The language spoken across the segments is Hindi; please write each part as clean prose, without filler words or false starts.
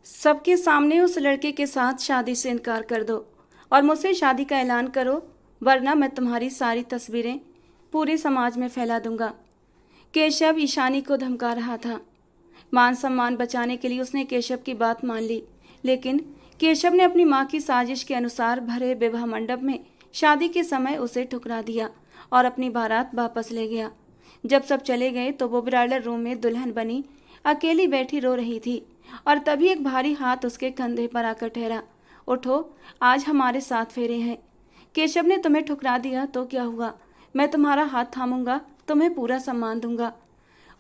सबके सामने उस लड़के के साथ शादी से इनकार कर दो और मुझसे शादी का ऐलान करो, वरना मैं तुम्हारी सारी तस्वीरें पूरे समाज में फैला दूंगा। केशव ईशानी को धमका रहा था। मान सम्मान बचाने के लिए उसने केशव की बात मान ली, लेकिन केशव ने अपनी मां की साजिश के अनुसार भरे विवाह मंडप में शादी के समय उसे ठुकरा दिया और अपनी बारात वापस ले गया। जब सब चले गए तो वो ब्राइडल रूम में दुल्हन बनी अकेली बैठी रो रही थी और तभी एक भारी हाथ उसके कंधे पर आकर ठहरा। उठो, आज हमारे 7 फेरे हैं। केशव ने तुम्हें ठुकरा दिया तो क्या हुआ, मैं तुम्हारा हाथ थामूंगा, तुम्हें पूरा सम्मान दूंगा।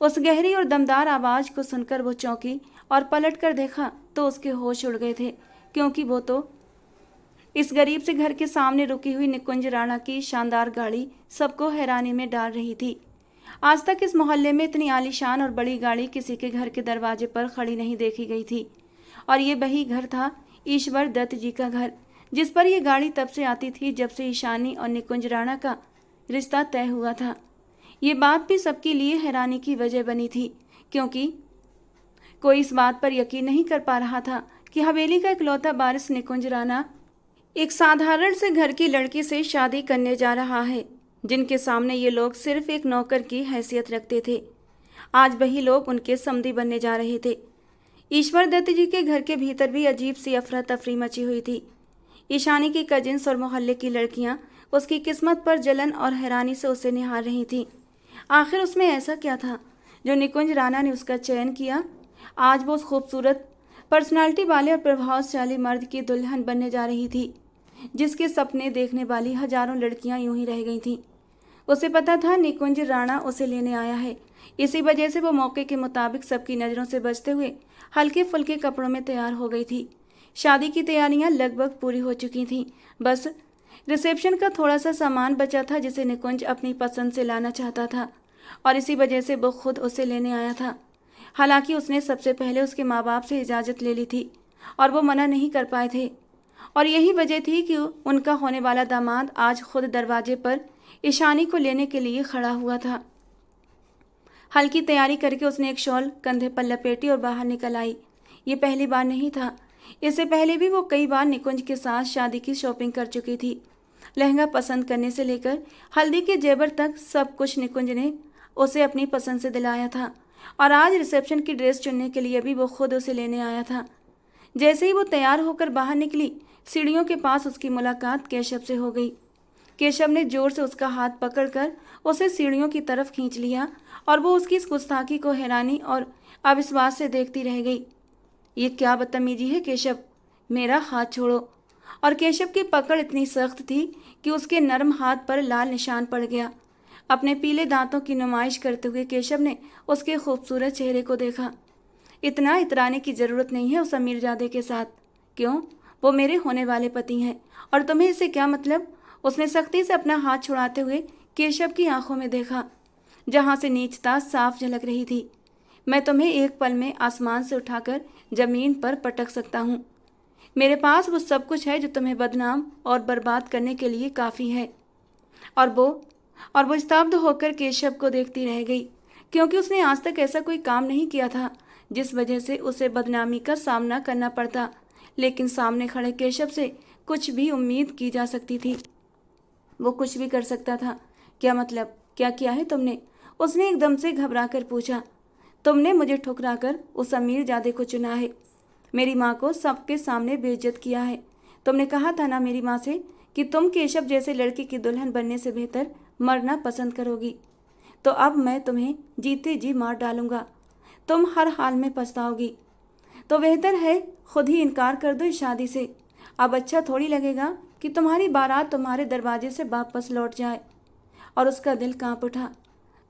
उस गहरी और दमदार आवाज को सुनकर वो चौंकी और पलट कर देखा तो उसके होश उड़ गए थे, क्योंकि वो तो इस गरीब से घर के सामने रुकी हुई निकुंज राणा की शानदार गाड़ी सबको हैरानी में डाल रही थी। आज तक इस मोहल्ले में इतनी आलीशान और बड़ी गाड़ी किसी के घर के दरवाजे पर खड़ी नहीं देखी गई थी, और ये वही घर था, ईश्वर दत्त जी का घर, जिस पर यह गाड़ी तब से आती थी जब से ईशानी और निकुंज राणा का रिश्ता तय हुआ था। ये बात भी सबके लिए हैरानी की वजह बनी थी, क्योंकि कोई इस बात पर यकीन नहीं कर पा रहा था कि हवेली का इकलौता वारिस निकुंज राणा एक साधारण से घर की लड़की से शादी करने जा रहा है, जिनके सामने ये लोग सिर्फ एक नौकर की हैसियत रखते थे। आज वही लोग उनके समधी बनने जा रहे थे। ईश्वर दत्त जी के घर के भीतर भी अजीब सी अफरा तफरी मची हुई थी। ईशानी की कजिन्स और मोहल्ले की लड़कियां उसकी किस्मत पर जलन और हैरानी से उसे निहार रही थीं। आखिर उसमें ऐसा क्या था जो निकुंज राणा ने उसका चयन किया। आज वो उस खूबसूरत पर्सनालिटी वाले और प्रभावशाली मर्द की दुल्हन बनने जा रही थी, जिसके सपने देखने वाली हजारों लड़कियां यूं ही रह गई थीं। उसे पता था निकुंज राणा उसे लेने आया है, इसी वजह से वो मौके के मुताबिक सबकी नज़रों से बचते हुए हल्के फुल्के कपड़ों में तैयार हो गई थी। शादी की तैयारियां लगभग पूरी हो चुकी थीं, बस रिसेप्शन का थोड़ा सा सामान बचा था जिसे निकुंज अपनी पसंद से लाना चाहता था, और इसी वजह से वो खुद उसे लेने आया था। हालांकि उसने सबसे पहले उसके माँ बाप से इजाज़त ले ली थी और वो मना नहीं कर पाए थे, और यही वजह थी कि उनका होने वाला दामाद आज खुद दरवाजे पर ईशानी को लेने के लिए खड़ा हुआ था। हल्की तैयारी करके उसने एक शॉल कंधे पर लपेटी और बाहर निकल आई। ये पहली बार नहीं था, इससे पहले भी वो कई बार निकुंज के साथ शादी की शॉपिंग कर चुकी थी। लहंगा पसंद करने से लेकर हल्दी के जेवर तक सब कुछ निकुंज ने उसे अपनी पसंद से दिलाया था, और आज रिसेप्शन की ड्रेस चुनने के लिए भी वो खुद उसे लेने आया था। जैसे ही वो तैयार होकर बाहर निकली, सीढ़ियों के पास उसकी मुलाकात केशव से हो गई। केशव ने जोर से उसका हाथ पकड़कर उसे सीढ़ियों की तरफ खींच लिया, और वो उसकी इस गुस्ताखी को हैरानी और अविश्वास से देखती रह गई। ये क्या बदतमीजी है केशव, मेरा हाथ छोड़ो। और केशव की पकड़ इतनी सख्त थी कि उसके नरम हाथ पर लाल निशान पड़ गया। अपने पीले दांतों की नुमाइश करते हुए केशव ने उसके खूबसूरत चेहरे को देखा। इतना इतराने की ज़रूरत नहीं है उस अमीरजादे के साथ। क्यों, वो मेरे होने वाले पति हैं, और तुम्हें इससे क्या मतलब। उसने सख्ती से अपना हाथ छुड़ाते हुए केशव की आंखों में देखा, जहां से नीचता साफ झलक रही थी। मैं तुम्हें एक पल में आसमान से उठाकर जमीन पर पटक सकता हूँ। मेरे पास वो सब कुछ है जो तुम्हें बदनाम और बर्बाद करने के लिए काफ़ी है। और वो स्तब्ध होकर केशव को देखती रह गई, क्योंकि उसने आज तक ऐसा कोई काम नहीं किया था जिस वजह से उसे बदनामी का सामना करना पड़ता। लेकिन सामने खड़े केशव से कुछ भी उम्मीद की जा सकती थी। वो कुछ भी कर सकता था। क्या मतलब, क्या किया है तुमने? उसने एकदम से घबरा कर पूछा। तुमने मुझे ठुकरा कर उस अमीर जादे को चुना है, मेरी माँ को सबके सामने बेइज्जत किया है। तुमने कहा था ना मेरी माँ से कि तुम केशव जैसे लड़की की दुल्हन बनने से बेहतर मरना पसंद करोगी। तो अब मैं तुम्हें जीते जी मार डालूंगा, तुम हर हाल में पछताओगी। तो बेहतर है खुद ही इनकार कर दो इस शादी से। अब अच्छा थोड़ी लगेगा कि तुम्हारी बारात तुम्हारे दरवाजे से वापस लौट जाए। और उसका दिल कांप उठा।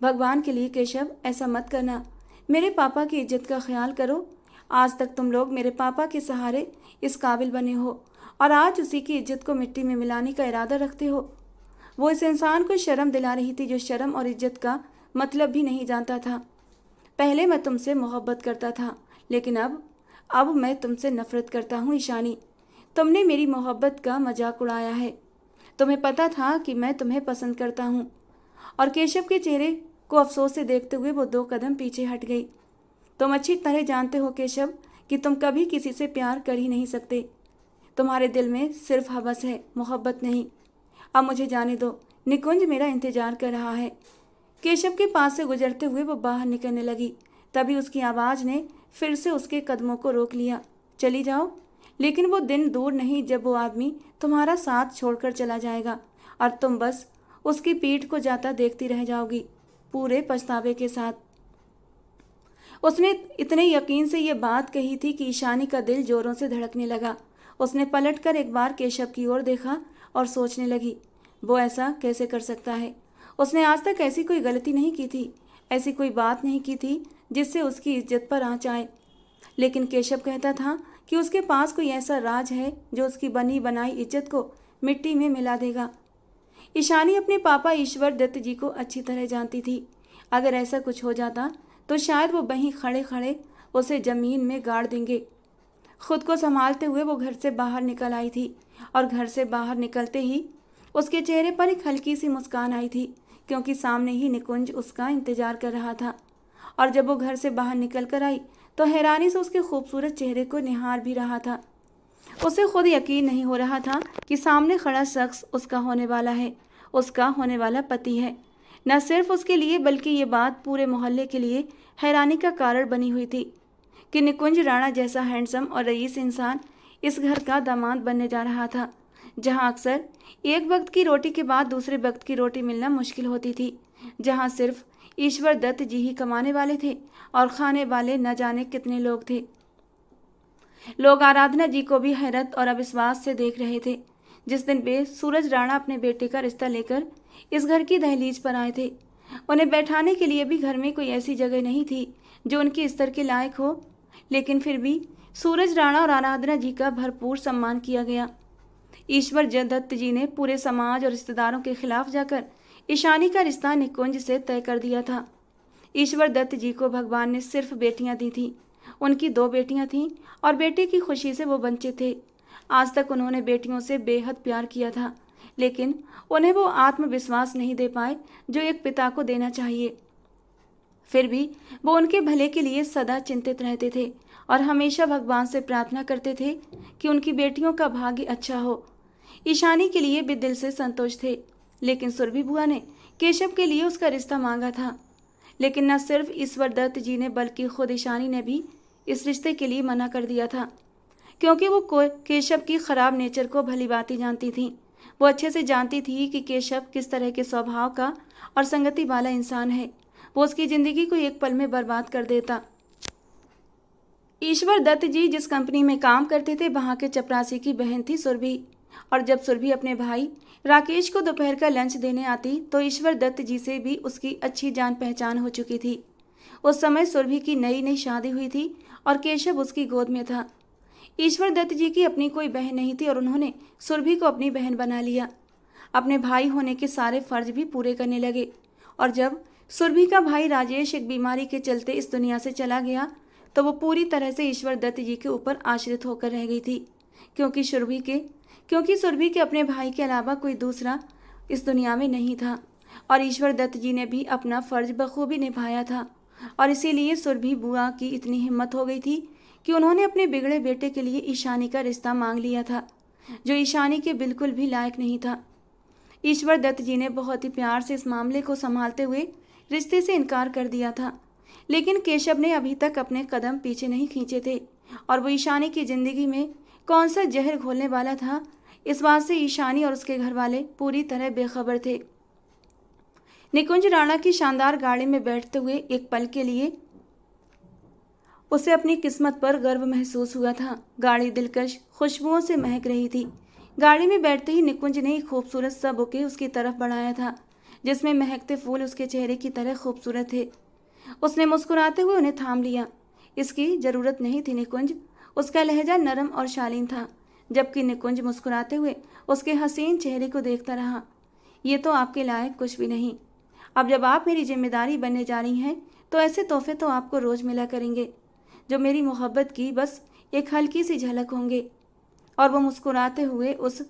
भगवान के लिए केशव, ऐसा मत करना, मेरे पापा की इज्जत का ख्याल करो। आज तक तुम लोग मेरे पापा के सहारे इस काबिल बने हो, और आज उसी की इज्जत को मिट्टी में मिलाने का इरादा रखते हो। वो इस इंसान को शर्म दिला रही थी जो शर्म और इज्जत का मतलब भी नहीं जानता था। पहले मैं तुमसे मोहब्बत करता था, लेकिन अब मैं तुमसे नफरत करता हूँ ईशानी। तुमने मेरी मोहब्बत का मजाक उड़ाया है। तुम्हें पता था कि मैं तुम्हें पसंद करता हूँ। और केशव के चेहरे को अफसोस से देखते हुए वो 2 कदम पीछे हट गई। तुम अच्छी तरह जानते हो केशव कि तुम कभी किसी से प्यार कर ही नहीं सकते। तुम्हारे दिल में सिर्फ हवस है, मोहब्बत नहीं। अब मुझे जाने दो, निकुंज मेरा इंतजार कर रहा है। केशव के पास से गुजरते हुए वो बाहर निकलने लगी। तभी उसकी आवाज़ ने फिर से उसके कदमों को रोक लिया। चली जाओ, लेकिन वो दिन दूर नहीं जब वो आदमी तुम्हारा साथ छोड़कर चला जाएगा और तुम बस उसकी पीठ को जाता देखती रह जाओगी, पूरे पछतावे के साथ। उसने इतने यकीन से ये बात कही थी कि ईशानी का दिल जोरों से धड़कने लगा। उसने पलटकर एक बार केशव की ओर देखा और सोचने लगी, वो ऐसा कैसे कर सकता है। उसने आज तक ऐसी कोई गलती नहीं की थी, ऐसी कोई बात नहीं की थी जिससे उसकी इज्जत पर आँच आए। लेकिन केशव कहता था कि उसके पास कोई ऐसा राज है जो उसकी बनी बनाई इज्जत को मिट्टी में मिला देगा। ईशानी अपने पापा ईश्वर दत्त जी को अच्छी तरह जानती थी। अगर ऐसा कुछ हो जाता तो शायद वो वहीं खड़े खड़े उसे जमीन में गाड़ देंगे। खुद को संभालते हुए वो घर से बाहर निकल आई थी और घर से बाहर निकलते ही उसके चेहरे पर एक हल्की सी मुस्कान आई थी, क्योंकि सामने ही निकुंज उसका इंतजार कर रहा था। और जब वो घर से बाहर निकल कर आई तो हैरानी से उसके खूबसूरत चेहरे को निहार भी रहा था। उसे खुद यकीन नहीं हो रहा था कि सामने खड़ा शख्स उसका होने वाला है, उसका होने वाला पति है। न सिर्फ उसके लिए बल्कि ये बात पूरे मोहल्ले के लिए हैरानी का कारण बनी हुई थी कि निकुंज राणा जैसा हैंडसम और रईस इंसान इस घर का दामाद बनने जा रहा था, जहां अक्सर एक वक्त की रोटी के बाद दूसरे वक्त की रोटी मिलना मुश्किल होती थी, जहां सिर्फ ईश्वर दत्त जी ही कमाने वाले थे और खाने वाले न जाने कितने लोग थे। लोग आराधना जी को भी हैरत और अविश्वास से देख रहे थे। जिस दिन वे सूरज राणा अपने बेटे का रिश्ता लेकर इस घर की दहलीज पर आए थे, उन्हें बैठाने के लिए भी घर में कोई ऐसी जगह नहीं थी जो उनके स्तर के लायक हो, लेकिन फिर भी सूरज राणा और आराधना जी का भरपूर सम्मान किया गया। ईश्वर दत्त जी ने पूरे समाज और रिश्तेदारों के खिलाफ जाकर ईशानी का रिश्ता निकुंज से तय कर दिया था। ईश्वर दत्त जी को भगवान ने सिर्फ बेटियां दी थीं। उनकी 2 बेटियां थीं और बेटे की खुशी से वो वंचित थे। आज तक उन्होंने बेटियों से बेहद प्यार किया था, लेकिन उन्हें वो आत्मविश्वास नहीं दे पाए जो एक पिता को देना चाहिए। फिर भी वो उनके भले के लिए सदा चिंतित रहते थे और हमेशा भगवान से प्रार्थना करते थे कि उनकी बेटियों का भाग्य अच्छा हो। ईशानी के लिए भी दिल से संतोष थे, लेकिन सुरभि बुआ ने केशव के लिए उसका रिश्ता मांगा था। लेकिन न सिर्फ ईश्वर दत्त जी ने बल्कि खुद ईशानी ने भी इस रिश्ते के लिए मना कर दिया था, क्योंकि वो केशव की खराब नेचर को भली भांति जानती थी। वो अच्छे से जानती थी कि केशव किस तरह के स्वभाव का और संगति वाला इंसान है। वो उसकी जिंदगी को एक पल में बर्बाद कर देता। ईश्वर दत्त जी जिस कंपनी में काम करते थे, वहाँ के चपरासी की बहन थी सुरभि। और जब सुरभि अपने भाई राकेश को दोपहर का लंच देने आती तो ईश्वर दत्त जी से भी उसकी अच्छी जान पहचान हो चुकी थी। उस समय सुरभि की नई नई शादी हुई थी और केशव उसकी गोद में था। ईश्वर दत्त जी की अपनी कोई बहन नहीं थी और उन्होंने सुरभि को अपनी बहन बना लिया। अपने भाई होने के सारे फर्ज भी पूरे करने लगे। और जब सुरभि का भाई राजेश एक बीमारी के चलते इस दुनिया से चला गया तो वो पूरी तरह से ईश्वर दत्त जी के ऊपर आश्रित होकर रह गई थी, क्योंकि सुरभि के अपने भाई के अलावा कोई दूसरा इस दुनिया में नहीं था। और ईश्वर दत्त जी ने भी अपना फर्ज बखूबी निभाया था। और इसीलिए सुरभि बुआ की इतनी हिम्मत हो गई थी कि उन्होंने अपने बिगड़े बेटे के लिए ईशानी का रिश्ता मांग लिया था, जो ईशानी के बिल्कुल भी लायक नहीं था। ईश्वर दत्त जी ने बहुत ही प्यार से इस मामले को संभालते हुए रिश्ते से इनकार कर दिया था, लेकिन केशव ने अभी तक अपने कदम पीछे नहीं खींचे थे और वो ईशानी की जिंदगी में कौन सा जहर घोलने वाला था, इस बात से ईशानी और उसके घर वाले पूरी तरह बेखबर थे। निकुंज राणा की शानदार गाड़ी में बैठते हुए एक पल के लिए उसे अपनी किस्मत पर गर्व महसूस हुआ था। गाड़ी दिलकश खुशबुओं से महक रही थी। गाड़ी में बैठते ही निकुंज ने एक खूबसूरत सा बुके उसकी तरफ बढ़ाया था, जिसमें महकते फूल उसके चेहरे की तरह खूबसूरत थे। उसने मुस्कुराते हुए उन्हें थाम लिया। इसकी जरूरत नहीं थी निकुंज। उसका लहजा नरम और शालीन था, जबकि निकुंज मुस्कुराते हुए उसके हसीन चेहरे को देखता रहा। ये तो आपके लायक कुछ भी नहीं। अब जब आप मेरी जिम्मेदारी बनने जा रही हैं तो ऐसे तोहफे तो आपको रोज मिला करेंगे, जो मेरी मोहब्बत की बस एक हल्की सी झलक होंगे। और वो मुस्कुराते हुए उस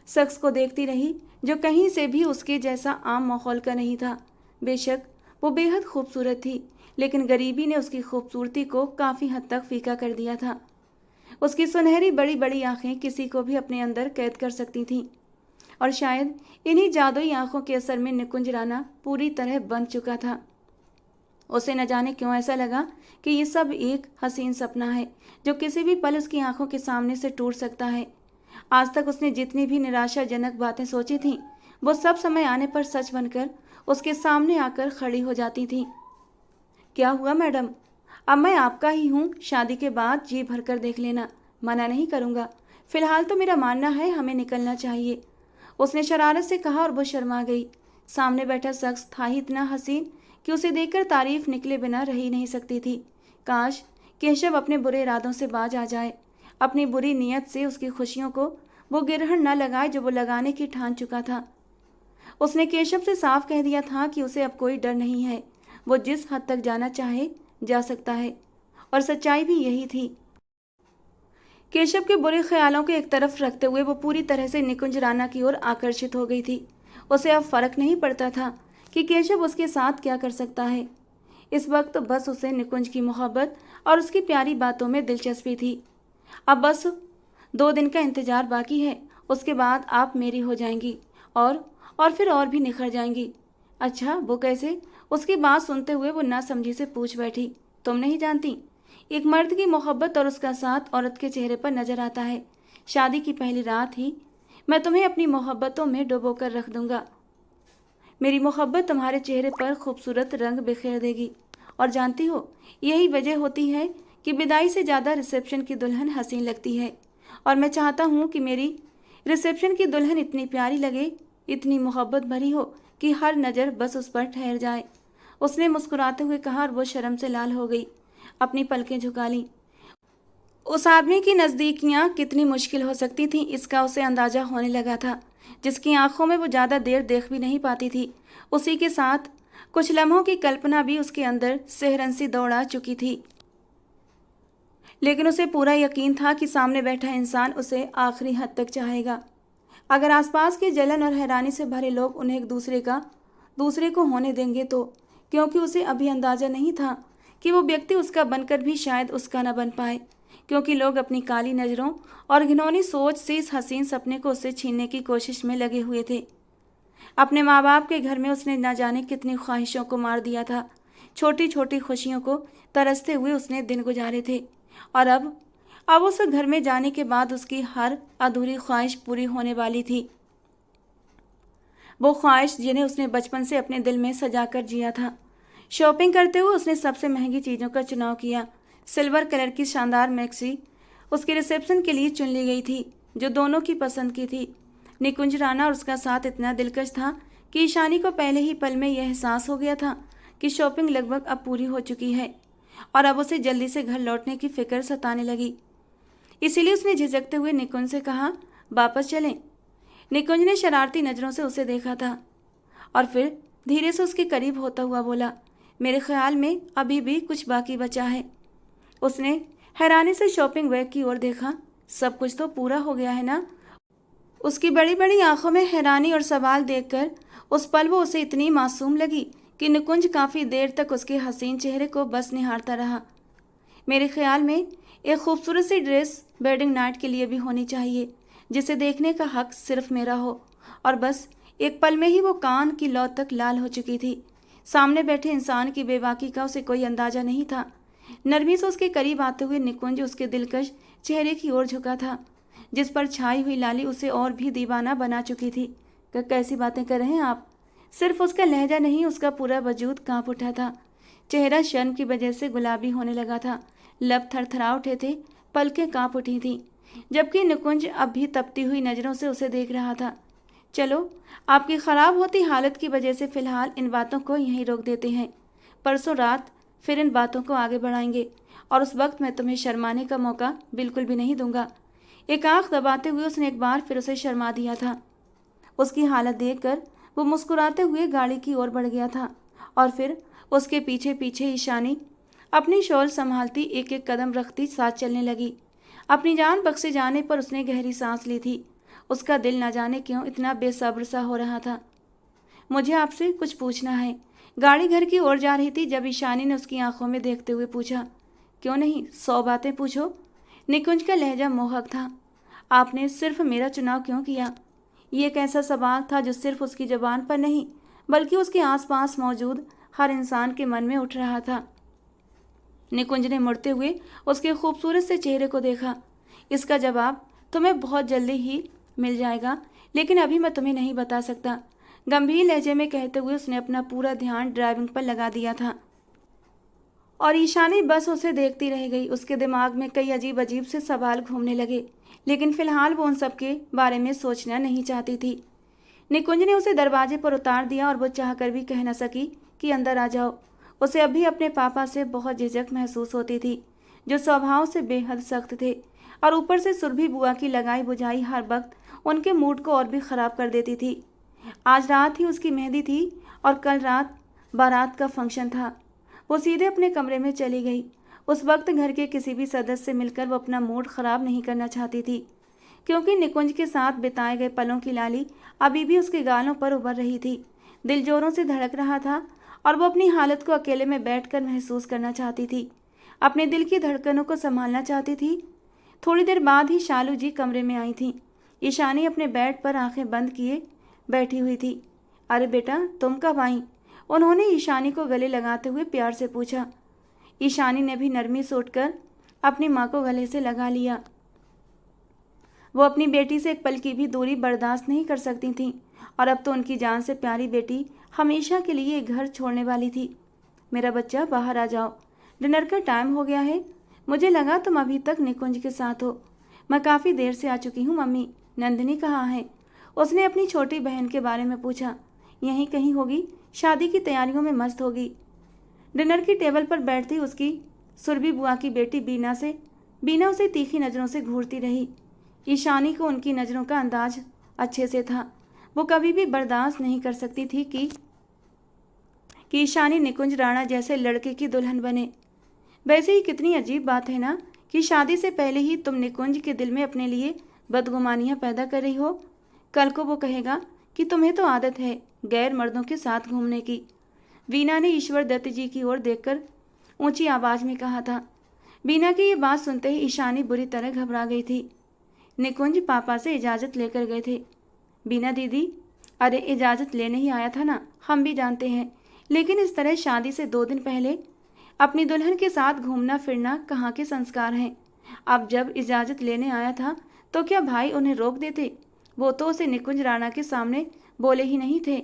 शख्स को देखती रही जो कहीं से भी उसके जैसा आम माहौल का नहीं था। बेशक वो बेहद खूबसूरत थी, लेकिन गरीबी ने उसकी खूबसूरती को काफ़ी हद तक फीका कर दिया था। उसकी सुनहरी बड़ी बड़ी आंखें किसी को भी अपने अंदर कैद कर सकती थीं, और शायद इन्हीं जादुई आंखों के असर में निकुंज राणा पूरी तरह बंध चुका था। उसे न जाने क्यों ऐसा लगा कि ये सब एक हसीन सपना है जो किसी भी पल उसकी आंखों के सामने से टूट सकता है। आज तक उसने जितनी भी निराशाजनक बातें सोची थीं, वो सब समय आने पर सच बनकर उसके सामने आकर खड़ी हो जाती थीं। क्या हुआ मैडम? अब मैं आपका ही हूँ, शादी के बाद जी भरकर देख लेना, मना नहीं करूँगा। फिलहाल तो मेरा मानना है हमें निकलना चाहिए, उसने शरारत से कहा, और वो शर्मा गई। सामने बैठा शख्स था ही इतना हसीन कि उसे देखकर तारीफ निकले बिना रह ही नहीं सकती थी। काश केशव अपने बुरे इरादों से बाज आ जाए, अपनी बुरी नीयत से उसकी खुशियों को वो गिरहण न लगाए जो वो लगाने की ठान चुका था। उसने केशव से साफ कह दिया था कि उसे अब कोई डर नहीं है, वो जिस हद तक जाना चाहे जा सकता है, और सच्चाई भी यही थी। केशव के बुरे ख्यालों को एक तरफ रखते हुए वो पूरी तरह से निकुंज राणा की ओर आकर्षित हो गई थी। उसे अब फर्क नहीं पड़ता था कि केशव उसके साथ क्या कर सकता है। इस वक्त बस उसे निकुंज की मोहब्बत और उसकी प्यारी बातों में दिलचस्पी थी। अब बस 2 दिन का इंतजार बाकी है, उसके बाद आप मेरी हो जाएंगी और फिर और भी निखर जाएंगी। अच्छा, वो कैसे? उसकी बात सुनते हुए वो नासमझी से पूछ बैठी। तुम नहीं जानती? एक मर्द की मोहब्बत और उसका साथ औरत के चेहरे पर नजर आता है। शादी की पहली रात ही मैं तुम्हें अपनी मोहब्बतों में डुबो कर रख दूंगा। मेरी मोहब्बत तुम्हारे चेहरे पर खूबसूरत रंग बिखेर देगी। और जानती हो, यही वजह होती है कि विदाई से ज़्यादा रिसेप्शन की दुल्हन हसीन लगती है। और मैं चाहता हूँ कि मेरी रिसेप्शन की दुल्हन इतनी प्यारी लगे, इतनी मोहब्बत भरी हो कि हर नज़र बस उस पर ठहर जाए, उसने मुस्कुराते हुए कहा, और वो शर्म से लाल हो गई, अपनी पलकें झुका लीं। उस आदमी की नज़दीकियाँ कितनी मुश्किल हो सकती थीं, इसका उसे अंदाज़ा होने लगा था, जिसकी आंखों में वो ज़्यादा देर देख भी नहीं पाती थी। उसी के साथ कुछ लम्हों की कल्पना भी उसके अंदर सेहरंसी दौड़ा चुकी थी, लेकिन उसे पूरा यकीन था कि सामने बैठा इंसान उसे आखिरी हद तक चाहेगा। अगर आसपास के जलन और हैरानी से भरे लोग उन्हें एक दूसरे को होने देंगे तो, क्योंकि उसे अभी अंदाज़ा नहीं था कि वो व्यक्ति उसका बनकर भी शायद उसका न बन पाए, क्योंकि लोग अपनी काली नज़रों और घिनौनी सोच से इस हसीन सपने को उससे छीनने की कोशिश में लगे हुए थे। अपने माँ बाप के घर में उसने न जाने कितनी ख्वाहिशों को मार दिया था, छोटी छोटी खुशियों को तरसते हुए उसने दिन गुजारे थे, और अब उस घर में जाने के बाद उसकी हर अधूरी ख्वाहिश पूरी होने वाली थी। वो ख्वाहिश जिन्हें उसने बचपन से अपने दिल में सजा कर जिया था। शॉपिंग करते हुए उसने सबसे महंगी चीज़ों का चुनाव किया। सिल्वर कलर की शानदार मैक्सी उसके रिसेप्शन के लिए चुन ली गई थी, जो दोनों की पसंद की थी। निकुंज राणा और उसका साथ इतना दिलकश था कि ईशानी को पहले ही पल में यह एहसास हो गया था कि शॉपिंग लगभग अब पूरी हो चुकी है, और अब उसे जल्दी से घर लौटने की फिक्र सताने लगी। इसीलिए उसने झिझकते हुए निकुंज से कहा, वापस चलें। निकुंज ने शरारती नज़रों से उसे देखा था, और फिर धीरे से उसके करीब होता हुआ बोला, मेरे ख्याल में अभी भी कुछ बाकी बचा है। उसने हैरानी से शॉपिंग बैग की ओर देखा। सब कुछ तो पूरा हो गया है ना? उसकी बड़ी बड़ी आंखों में हैरानी और सवाल देखकर उस पल वो उसे इतनी मासूम लगी कि निकुंज काफ़ी देर तक उसके हसीन चेहरे को बस निहारता रहा। मेरे ख्याल में एक खूबसूरत सी ड्रेस वेडिंग नाइट के लिए भी होनी चाहिए, जिसे देखने का हक सिर्फ मेरा हो। और बस एक पल में ही वो कान की लौ तक लाल हो चुकी थी। सामने बैठे इंसान की बेबाकी का उसे कोई अंदाजा नहीं था। नरमी से उसके करीब आते हुए निकुंज उसके दिलकश चेहरे की ओर झुका था, जिस पर छाई हुई लाली उसे और भी दीवाना बना चुकी थी। कैसी बातें कर रहे हैं आप? सिर्फ उसका लहजा नहीं, उसका पूरा वजूद कांप उठा था। चेहरा शर्म की वजह से गुलाबी होने लगा था, लब थरथरा उठे थे, पलकें कांप उठी थीं, जबकि निकुंज अब भी तपती हुई नज़रों से उसे देख रहा था। चलो, आपकी ख़राब होती हालत की वजह से फ़िलहाल इन बातों को यहीं रोक देते हैं। परसों रात फिर इन बातों को आगे बढ़ाएंगे, और उस वक्त मैं तुम्हें शर्माने का मौका बिल्कुल भी नहीं दूंगा। एक आंख दबाते हुए उसने एक बार फिर उसे शर्मा दिया था। उसकी हालत देखकर वो मुस्कुराते हुए गाड़ी की ओर बढ़ गया था, और फिर उसके पीछे पीछे ईशानी अपनी शॉल संभालती एक एक कदम रखती साथ चलने लगी। अपनी जान बख्शे जाने पर उसने गहरी सांस ली थी। उसका दिल न जाने क्यों इतना बेसब्र सा हो रहा था। मुझे आपसे कुछ पूछना है, गाड़ी घर की ओर जा रही थी जब ईशानी ने उसकी आंखों में देखते हुए पूछा, क्यों नहीं, 100 बातें पूछो। निकुंज का लहजा मोहक था। आपने सिर्फ मेरा चुनाव क्यों किया? ये एक ऐसा सवाल था जो सिर्फ उसकी जुबान पर नहीं बल्कि उसके आसपास मौजूद हर इंसान के मन में उठ रहा था। निकुंज ने मुड़ते हुए उसके खूबसूरत से चेहरे को देखा। इसका जवाब तुम्हें बहुत जल्दी ही मिल जाएगा, लेकिन अभी मैं तुम्हें नहीं बता सकता, गंभीर लहजे में कहते हुए उसने अपना पूरा ध्यान ड्राइविंग पर लगा दिया था और ईशानी बस उसे देखती रह गई। उसके दिमाग में कई अजीब अजीब से सवाल घूमने लगे, लेकिन फिलहाल वो उन सब के बारे में सोचना नहीं चाहती थी। निकुंज ने उसे दरवाजे पर उतार दिया और वो चाहकर भी कह न सकी कि अंदर आ जाओ। उसे अभी अपने पापा से बहुत झिझक महसूस होती थी, जो स्वभाव से बेहद सख्त थे, और ऊपर से सुरभि बुआ की लगाई बुझाई हर वक्त उनके मूड को और भी ख़राब कर देती थी। आज रात ही उसकी मेहंदी थी और कल रात बारात का फंक्शन था। वो सीधे अपने कमरे में चली गई। उस वक्त घर के किसी भी सदस्य से मिलकर वो अपना मूड ख़राब नहीं करना चाहती थी, क्योंकि निकुंज के साथ बिताए गए पलों की लाली अभी भी उसके गालों पर उभर रही थी। दिल जोरों से धड़क रहा था और वो अपनी हालत को अकेले में बैठकर महसूस करना चाहती थी, अपने दिल की धड़कनों को संभालना चाहती थी। थोड़ी देर बाद ही शालू जी कमरे में आई थीं। ईशानी अपने बेड पर आंखें बंद किए बैठी हुई थी। अरे बेटा, तुम कब आई? उन्होंने ईशानी को गले लगाते हुए प्यार से पूछा। ईशानी ने भी नरमी से उठकर अपनी माँ को गले से लगा लिया। वो अपनी बेटी से एक पल की भी दूरी बर्दाश्त नहीं कर सकती थीं, और अब तो उनकी जान से प्यारी बेटी हमेशा के लिए घर छोड़ने वाली थी। मेरा बच्चा, बाहर आ जाओ, डिनर का टाइम हो गया है। मुझे लगा तुम अभी तक निकुंज के साथ हो। मैं काफ़ी देर से आ चुकी हूँ। मम्मी, नंदिनी कहाँ है? उसने अपनी छोटी बहन के बारे में पूछा। यहीं कहीं होगी, शादी की तैयारियों में मस्त होगी। डिनर की टेबल पर बैठती उसकी सुरभि बुआ की बेटी बीना उसे तीखी नज़रों से घूरती रही। ईशानी को उनकी नज़रों का अंदाज अच्छे से था। वो कभी भी बर्दाश्त नहीं कर सकती थी कि ईशानी निकुंज राणा जैसे लड़के की दुल्हन बने। वैसे ही कितनी अजीब बात है ना कि शादी से पहले ही तुम निकुंज के दिल में अपने लिए बदगुमानियां पैदा कर रही हो। कल को वो कहेगा कि तुम्हें तो आदत है गैर मर्दों के साथ घूमने की। वीना ने ईश्वर दत्त जी की ओर देखकर ऊंची आवाज में कहा था। वीना की ये बात सुनते ही ईशानी बुरी तरह घबरा गई थी। निकुंज पापा से इजाज़त लेकर गए थे। बीना दीदी, अरे इजाज़त लेने ही आया था ना, हम भी जानते हैं, लेकिन इस तरह शादी से 2 दिन पहले अपनी दुल्हन के साथ घूमना फिरना कहाँ के संस्कार हैं। अब जब इजाज़त लेने आया था तो क्या भाई उन्हें रोक देते? वो तो उसे निकुंज राणा के सामने बोले ही नहीं थे।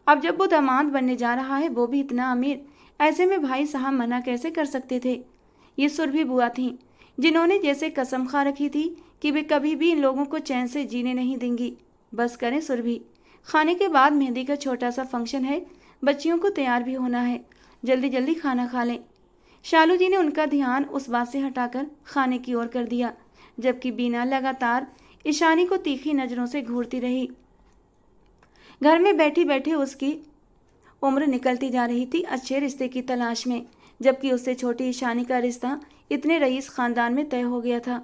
अब जब वो दामाद बनने जा रहा है, वो भी इतना अमीर, ऐसे में भाई साहब मना कैसे कर सकते थे? ये सुरभि बुआ थीं, जिन्होंने जैसे कसम खा रखी थी कि वे कभी भी इन लोगों को चैन से जीने नहीं देंगी। बस करें सुरभि, खाने के बाद मेहंदी का छोटा सा फंक्शन है, बच्चियों को तैयार भी होना है, जल्दी जल्दी खाना खा लें। शालू जी ने उनका ध्यान उस बात से हटाकर खाने की ओर कर दिया, जबकि बीना लगातार ईशानी को तीखी नज़रों से घूरती रही। घर में बैठी बैठी उसकी उम्र निकलती जा रही थी अच्छे रिश्ते की तलाश में, जबकि उससे छोटी ईशानी का रिश्ता इतने रईस खानदान में तय हो गया था।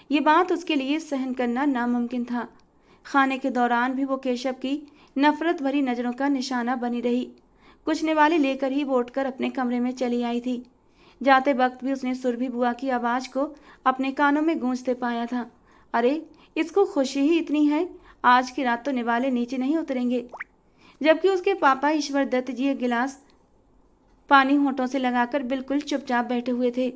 ये बात उसके लिए सहन करना नामुमकिन था। खाने के दौरान भी वो केशव की नफरत भरी नज़रों का निशाना बनी रही। कुछ निवाले लेकर ही वो उठकर अपने कमरे में चली आई थी। जाते वक्त भी उसने सुरभि बुआ की आवाज़ को अपने कानों में गूंजते पाया था। अरे, इसको खुशी ही इतनी है, आज की रात तो निवाले नीचे नहीं उतरेंगे। जबकि उसके पापा ईश्वर दत्त जी एक गिलास पानी होठों से लगाकर बिल्कुल चुपचाप बैठे हुए थे।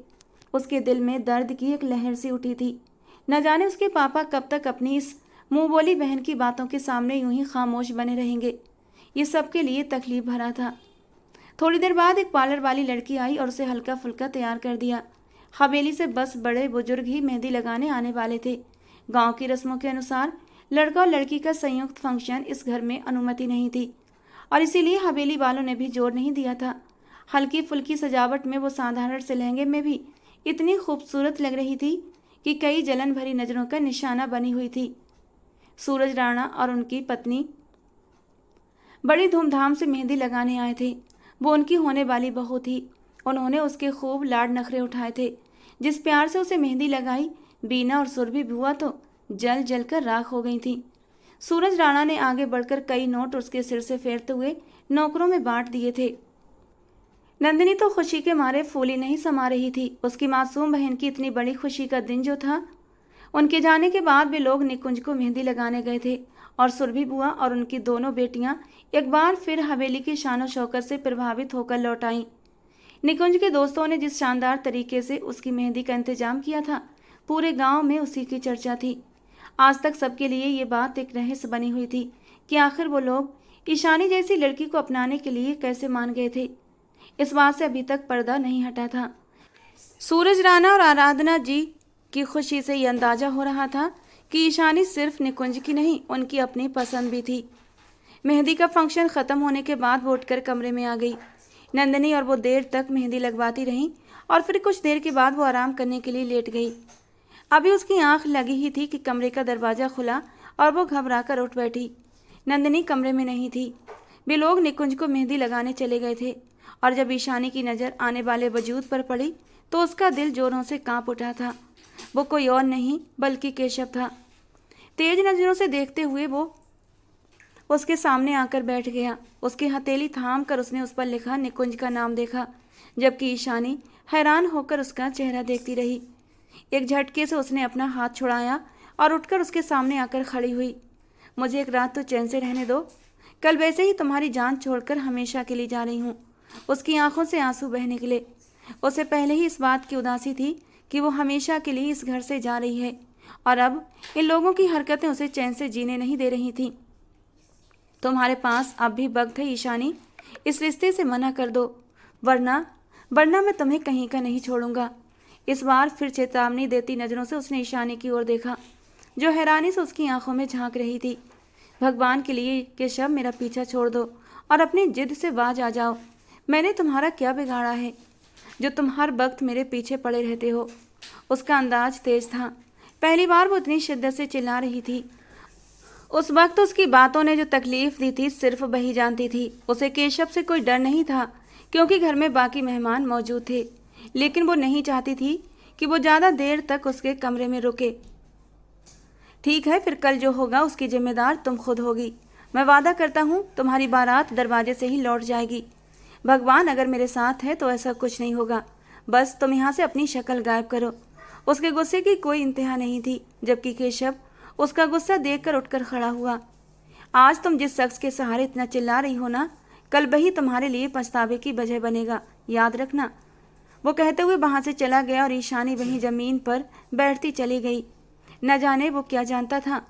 उसके दिल में दर्द की एक लहर सी उठी थी। न जाने उसके पापा कब तक अपनी इस मुंह बोली बहन की बातों के सामने यूं ही खामोश बने रहेंगे। ये सबके लिए तकलीफ भरा था। थोड़ी देर बाद एक पार्लर वाली लड़की आई और उसे हल्का फुल्का तैयार कर दिया। हवेली से बस बड़े बुजुर्ग ही मेहंदी लगाने आने वाले थे। गांव की रस्मों के अनुसार लड़का और लड़की का संयुक्त फंक्शन इस घर में अनुमति नहीं थी, और इसीलिए हवेली वालों ने भी जोर नहीं दिया था। हल्की फुल्की सजावट में वो साधारण से लहंगे में भी इतनी खूबसूरत लग रही थी कि कई जलन भरी नज़रों का निशाना बनी हुई थी। सूरज राणा और उनकी पत्नी बड़ी धूमधाम से मेहंदी लगाने आए थे। वो उनकी होने वाली बहू थी। उन्होंने उसके खूब लाड नखरे उठाए थे। जिस प्यार से उसे मेहंदी लगाई, बीना और सुरभि बुआ तो जल जल कर राख हो गई थी। सूरज राणा ने आगे बढ़कर कई नोट उसके सिर से फेरते हुए नौकरों में बांट दिए थे। नंदिनी तो खुशी के मारे फूली नहीं समा रही थी। उसकी मासूम बहन की इतनी बड़ी खुशी का दिन जो था। उनके जाने के बाद भी लोग निकुंज को मेहंदी लगाने गए थे और सुरभि बुआ और उनकी दोनों बेटियां एक बार फिर हवेली की शानो शौकत से प्रभावित होकर लौट आईं। निकुंज के दोस्तों ने जिस शानदार तरीके से उसकी मेहंदी का इंतजाम किया था, पूरे गांव में उसी की चर्चा थी। आज तक सबके लिए ये बात एक रहस्य बनी हुई थी कि आखिर वो लोग ईशानी जैसी लड़की को अपनाने के लिए कैसे मान गए थे। इस बात से अभी तक पर्दा नहीं हटा था। सूरज राणा और आराधना जी की खुशी से ये अंदाजा हो रहा था कि ईशानी सिर्फ निकुंज की नहीं, उनकी अपनी पसंद भी थी। मेहंदी का फंक्शन खत्म होने के बाद वो उठकर कमरे में आ गई। नंदिनी और वो देर तक मेहंदी लगवाती रहीं और फिर कुछ देर के बाद वो आराम करने के लिए लेट गई। अभी उसकी आंख लगी ही थी कि कमरे का दरवाज़ा खुला और वो घबरा कर उठ बैठी। नंदिनी कमरे में नहीं थी। वे लोग निकुंज को मेहंदी लगाने चले गए थे और जब ईशानी की नज़र आने वाले वजूद पर पड़ी तो उसका दिल जोरों से कांप उठा था। वो कोई और नहीं बल्कि केशव था। तेज नज़रों से देखते हुए वो उसके सामने आकर बैठ गया। उसकी हथेली थाम कर उसने उस पर लिखा निकुंज का नाम देखा, जबकि ईशानी हैरान होकर उसका चेहरा देखती रही। एक झटके से उसने अपना हाथ छुड़ाया और उठकर उसके सामने आकर खड़ी हुई। मुझे एक रात तो चैन से रहने दो, कल वैसे ही तुम्हारी जान छोड़कर हमेशा के लिए जा रही हूँ। उसकी आंखों से आंसू बहने निकले। उसे पहले ही इस बात की उदासी थी कि वो हमेशा के लिए इस घर से जा रही है और अब इन लोगों की हरकतें उसे चैन से जीने नहीं दे रही थीं। तुम्हारे पास अब भी वक्त है ईशानी, इस रिश्ते से मना कर दो, वरना मैं तुम्हें कहीं का नहीं छोड़ूंगा। इस बार फिर चेतावनी देती नज़रों से उसने ईशानी की ओर देखा, जो हैरानी से उसकी आंखों में झांक रही थी। भगवान के लिए केशव, मेरा पीछा छोड़ दो और अपनी जिद से बाज आ जाओ। मैंने तुम्हारा क्या बिगाड़ा है जो तुम हर वक्त मेरे पीछे पड़े रहते हो। उसका अंदाज तेज था। पहली बार वो इतनी शिद्दत से चिल्ला रही थी। उस वक्त उसकी बातों ने जो तकलीफ दी थी सिर्फ वही जानती थी। उसे केशव से कोई डर नहीं था क्योंकि घर में बाकी मेहमान मौजूद थे, लेकिन वो नहीं चाहती थी कि वो ज़्यादा देर तक उसके कमरे में रुके। ठीक है, फिर कल जो होगा उसकी जिम्मेदार तुम खुद होगी। मैं वादा करता हूँ तुम्हारी बारात दरवाजे से ही लौट जाएगी। भगवान अगर मेरे साथ है तो ऐसा कुछ नहीं होगा। बस तुम यहाँ से अपनी शक्ल गायब करो। उसके गुस्से की कोई इंतहा नहीं थी, जबकि केशव उसका गुस्सा देखकर उठकर खड़ा हुआ। आज तुम जिस शख्स के सहारे इतना चिल्ला रही हो ना, कल वही तुम्हारे लिए पछतावे की वजह बनेगा, याद रखना। वो कहते हुए वहाँ से चला गया और ईशानी वहीं जमीन पर बैठती चली गई। न जाने वो क्या जानता था,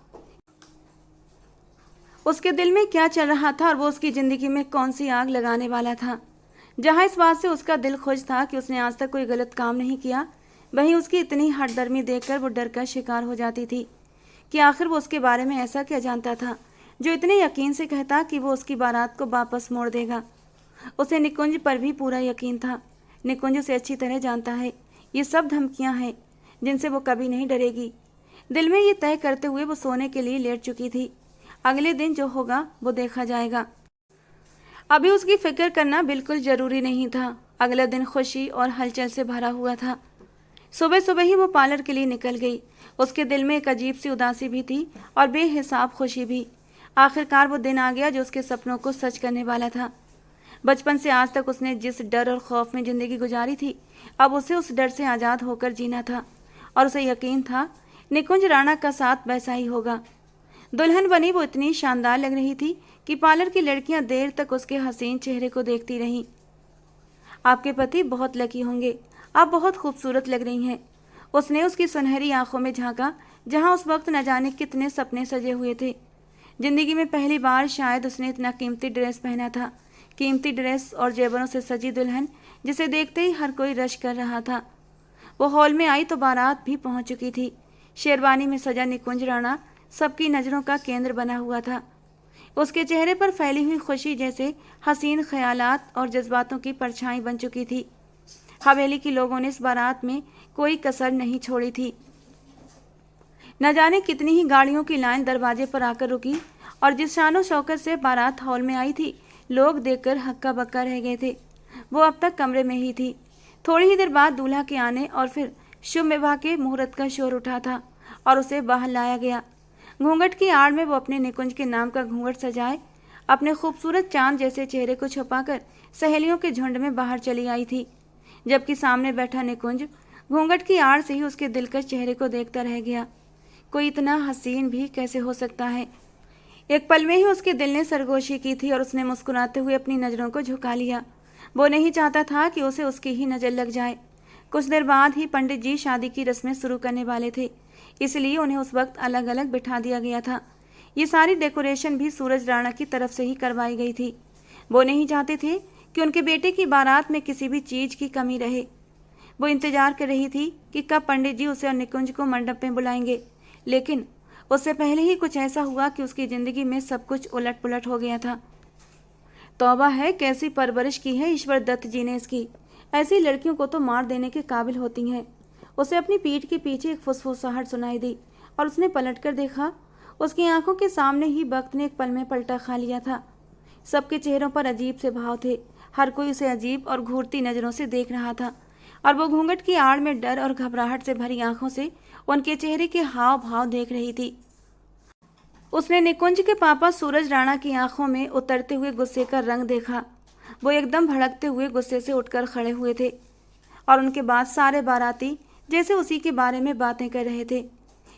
उसके दिल में क्या चल रहा था और वो उसकी ज़िंदगी में कौन सी आग लगाने वाला था। जहाँ इस बात से उसका दिल खुश था कि उसने आज तक कोई गलत काम नहीं किया, वहीं उसकी इतनी हठधर्मी देखकर वो डर का शिकार हो जाती थी कि आखिर वो उसके बारे में ऐसा क्या जानता था जो इतने यकीन से कहता कि वो उसकी बारात को वापस मोड़ देगा। उसे निकुंज पर भी पूरा यकीन था। निकुंज उसे अच्छी तरह जानता है। ये सब धमकियां हैं जिनसे वो कभी नहीं डरेगी। दिल में ये तय करते हुए वो सोने के लिए लेट चुकी थी। अगले दिन जो होगा वो देखा जाएगा। अभी उसकी फिक्र करना बिल्कुल ज़रूरी नहीं था। अगला दिन खुशी और हलचल से भरा हुआ था। सुबह सुबह ही वो पार्लर के लिए निकल गई। उसके दिल में एक अजीब सी उदासी भी थी और बेहिसाब खुशी भी। आखिरकार वो दिन आ गया जो उसके सपनों को सच करने वाला था। बचपन से आज तक उसने जिस डर और खौफ में ज़िंदगी गुजारी थी, अब उसे उस डर से आज़ाद होकर जीना था और उसे यकीन था निकुंज राणा का साथ वैसा ही होगा। दुल्हन बनी वो इतनी शानदार लग रही थी कि पार्लर की लड़कियां देर तक उसके हसीन चेहरे को देखती रहीं। आपके पति बहुत लकी होंगे, आप बहुत खूबसूरत लग रही हैं। उसने उसकी सुनहरी आंखों में झांका, जहां उस वक्त न जाने कितने सपने सजे हुए थे। जिंदगी में पहली बार शायद उसने इतना कीमती ड्रेस पहना था। कीमती ड्रेस और जेवरों से सजी दुल्हन जिसे देखते ही हर कोई रश कर रहा था। वो हॉल में आई तो बारात भी पहुंच चुकी थी। शेरवानी में सजा निकुंज राणा सबकी नज़रों का केंद्र बना हुआ था। उसके चेहरे पर फैली हुई खुशी जैसे हसीन ख्यालात और जज्बातों की परछाई बन चुकी थी। हवेली के लोगों ने इस बारात में कोई कसर नहीं छोड़ी थी। न जाने कितनी ही गाड़ियों की लाइन दरवाजे पर आकर रुकी और जिस शानो शौकत से बारात हॉल में आई थी, लोग देखकर हक्का बक्का रह गए थे। वो अब तक कमरे में ही थी। थोड़ी ही देर बाद दूल्हा के आने और फिर शुभ विवाह के मुहूर्त का शोर उठा था और उसे बाहर लाया गया। घूंघट की आड़ में वो अपने निकुंज के नाम का घूंघट सजाए अपने खूबसूरत चांद जैसे चेहरे को छुपाकर सहेलियों के झुंड में बाहर चली आई थी, जबकि सामने बैठा निकुंज घूंघट की आड़ से ही उसके दिलकश चेहरे को देखता रह गया। कोई इतना हसीन भी कैसे हो सकता है। एक पल में ही उसके दिल ने सरगोशी की थी और उसने मुस्कुराते हुए अपनी नज़रों को झुका लिया। वो नहीं चाहता था कि उसे उसकी ही नज़र लग जाए। कुछ देर बाद ही पंडित जी शादी की रस्में शुरू करने वाले थे, इसलिए उन्हें उस वक्त अलग अलग बिठा दिया गया था। ये सारी डेकोरेशन भी सूरज राणा की तरफ से ही करवाई गई थी। वो नहीं चाहते थे कि उनके बेटे की बारात में किसी भी चीज़ की कमी रहे। वो इंतजार कर रही थी कि कब पंडित जी उसे और निकुंज को मंडप में बुलाएंगे, लेकिन उससे पहले ही कुछ ऐसा हुआ कि उसकी ज़िंदगी में सब कुछ उलट पुलट हो गया था। तौबा है, कैसी परवरिश की है ईश्वर दत्त जी ने इसकी। ऐसी लड़कियों को तो मार देने के काबिल होती हैं। उसे अपनी पीठ के पीछे एक फुसफुसाहट सुनाई दी और उसने पलटकर देखा। उसकी आंखों के सामने ही वक्त ने एक पल में पलटा खा लिया था। सबके चेहरों पर अजीब से भाव थे। हर कोई उसे अजीब और घूरती नज़रों से देख रहा था और वो घूंघट की आड़ में डर और घबराहट से भरी आंखों से उनके चेहरे के हाव भाव देख रही थी। उसने निकुंज के पापा सूरज राणा की आंखों में उतरते हुए गुस्से का रंग देखा। वो एकदम भड़कते हुए गुस्से से उठकर खड़े हुए थे और उनके बाद सारे बाराती जैसे उसी के बारे में बातें कर रहे थे।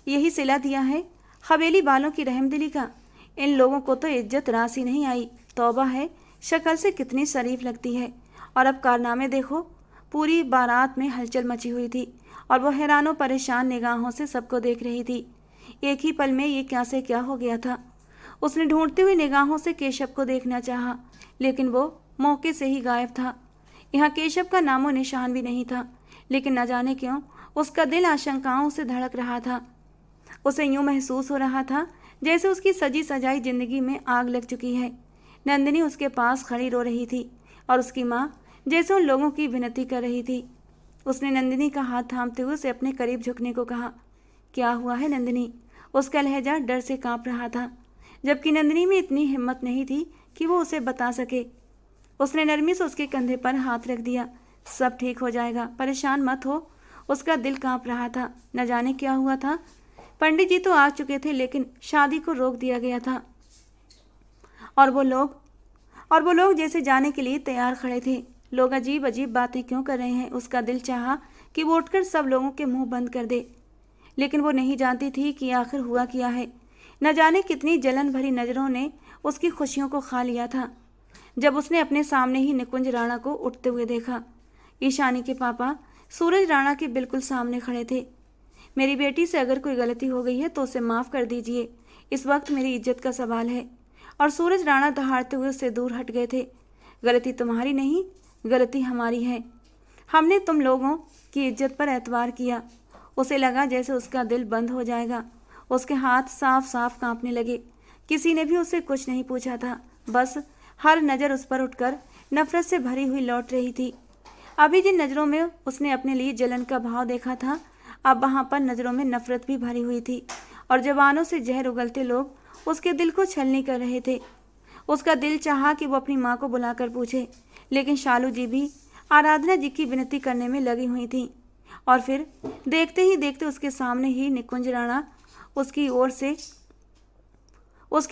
यही सिला दिया है हवेली वालों की रहमदिली का। इन लोगों को तो इज्जत राशि नहीं आई। तौबा है, शक्ल से कितनी शरीफ लगती है और अब कारनामे देखो। पूरी बारात में हलचल मची हुई थी और वो हैरानों परेशान निगाहों से सबको देख रही थी। एक ही पल में ये क्या से क्या हो गया था। उसने ढूंढती हुई निगाहों से केशव को देखना चाहा, लेकिन वो मौके से ही गायब था। यहाँ केशव का नामो निशान भी नहीं था, लेकिन न जाने क्यों उसका दिल आशंकाओं से धड़क रहा था। उसे यूं महसूस हो रहा था जैसे उसकी सजी सजाई जिंदगी में आग लग चुकी है। नंदिनी उसके पास खड़ी रो रही थी और उसकी माँ जैसे उन लोगों की विनती कर रही थी। उसने नंदिनी का हाथ थामते हुए उसे अपने करीब झुकने को कहा। क्या हुआ है नंदिनी? उसका लहजा डर से कांप रहा था, जबकि नंदिनी में इतनी हिम्मत नहीं थी कि वो उसे बता सके। उसने नरमी से उसके कंधे पर हाथ रख दिया। सब ठीक हो जाएगा, परेशान मत हो। उसका दिल कांप रहा था। न जाने क्या हुआ था। पंडित जी तो आ चुके थे, लेकिन शादी को रोक दिया गया था और वो लोग जैसे जाने के लिए तैयार खड़े थे। लोग अजीब अजीब बातें क्यों कर रहे हैं। उसका दिल चाहा कि वो उठकर सब लोगों के मुंह बंद कर दे, लेकिन वो नहीं जानती थी कि आखिर हुआ क्या है। न जाने कितनी जलन भरी नज़रों ने उसकी खुशियों को खा लिया था जब उसने अपने सामने ही निकुंज राणा को उठते हुए देखा। ईशानी के पापा सूरज राणा के बिल्कुल सामने खड़े थे। मेरी बेटी से अगर कोई गलती हो गई है तो उसे माफ़ कर दीजिए, इस वक्त मेरी इज्जत का सवाल है। और सूरज राणा दहाड़ते हुए उससे दूर हट गए थे। गलती तुम्हारी नहीं, गलती हमारी है। हमने तुम लोगों की इज्जत पर एतबार किया। उसे लगा जैसे उसका दिल बंद हो जाएगा। उसके हाथ साफ साफ कांपने लगे। किसी ने भी उससे कुछ नहीं पूछा था, बस हर नज़र उस पर उठकर नफरत से भरी हुई लौट रही थी। अभी जिन नज़रों में उसने अपने लिए जलन का भाव देखा था, अब वहाँ पर नज़रों में नफरत भी भरी हुई थी और जवानों से जहर उगलते लोग उसके दिल को छलनी कर रहे थे। उसका दिल चाहा कि वो अपनी माँ को बुलाकर पूछे, लेकिन शालू जी भी आराधना जी की विनती करने में लगी हुई थी। और फिर देखते ही देखते उसके सामने ही निकुंज राणा उसकी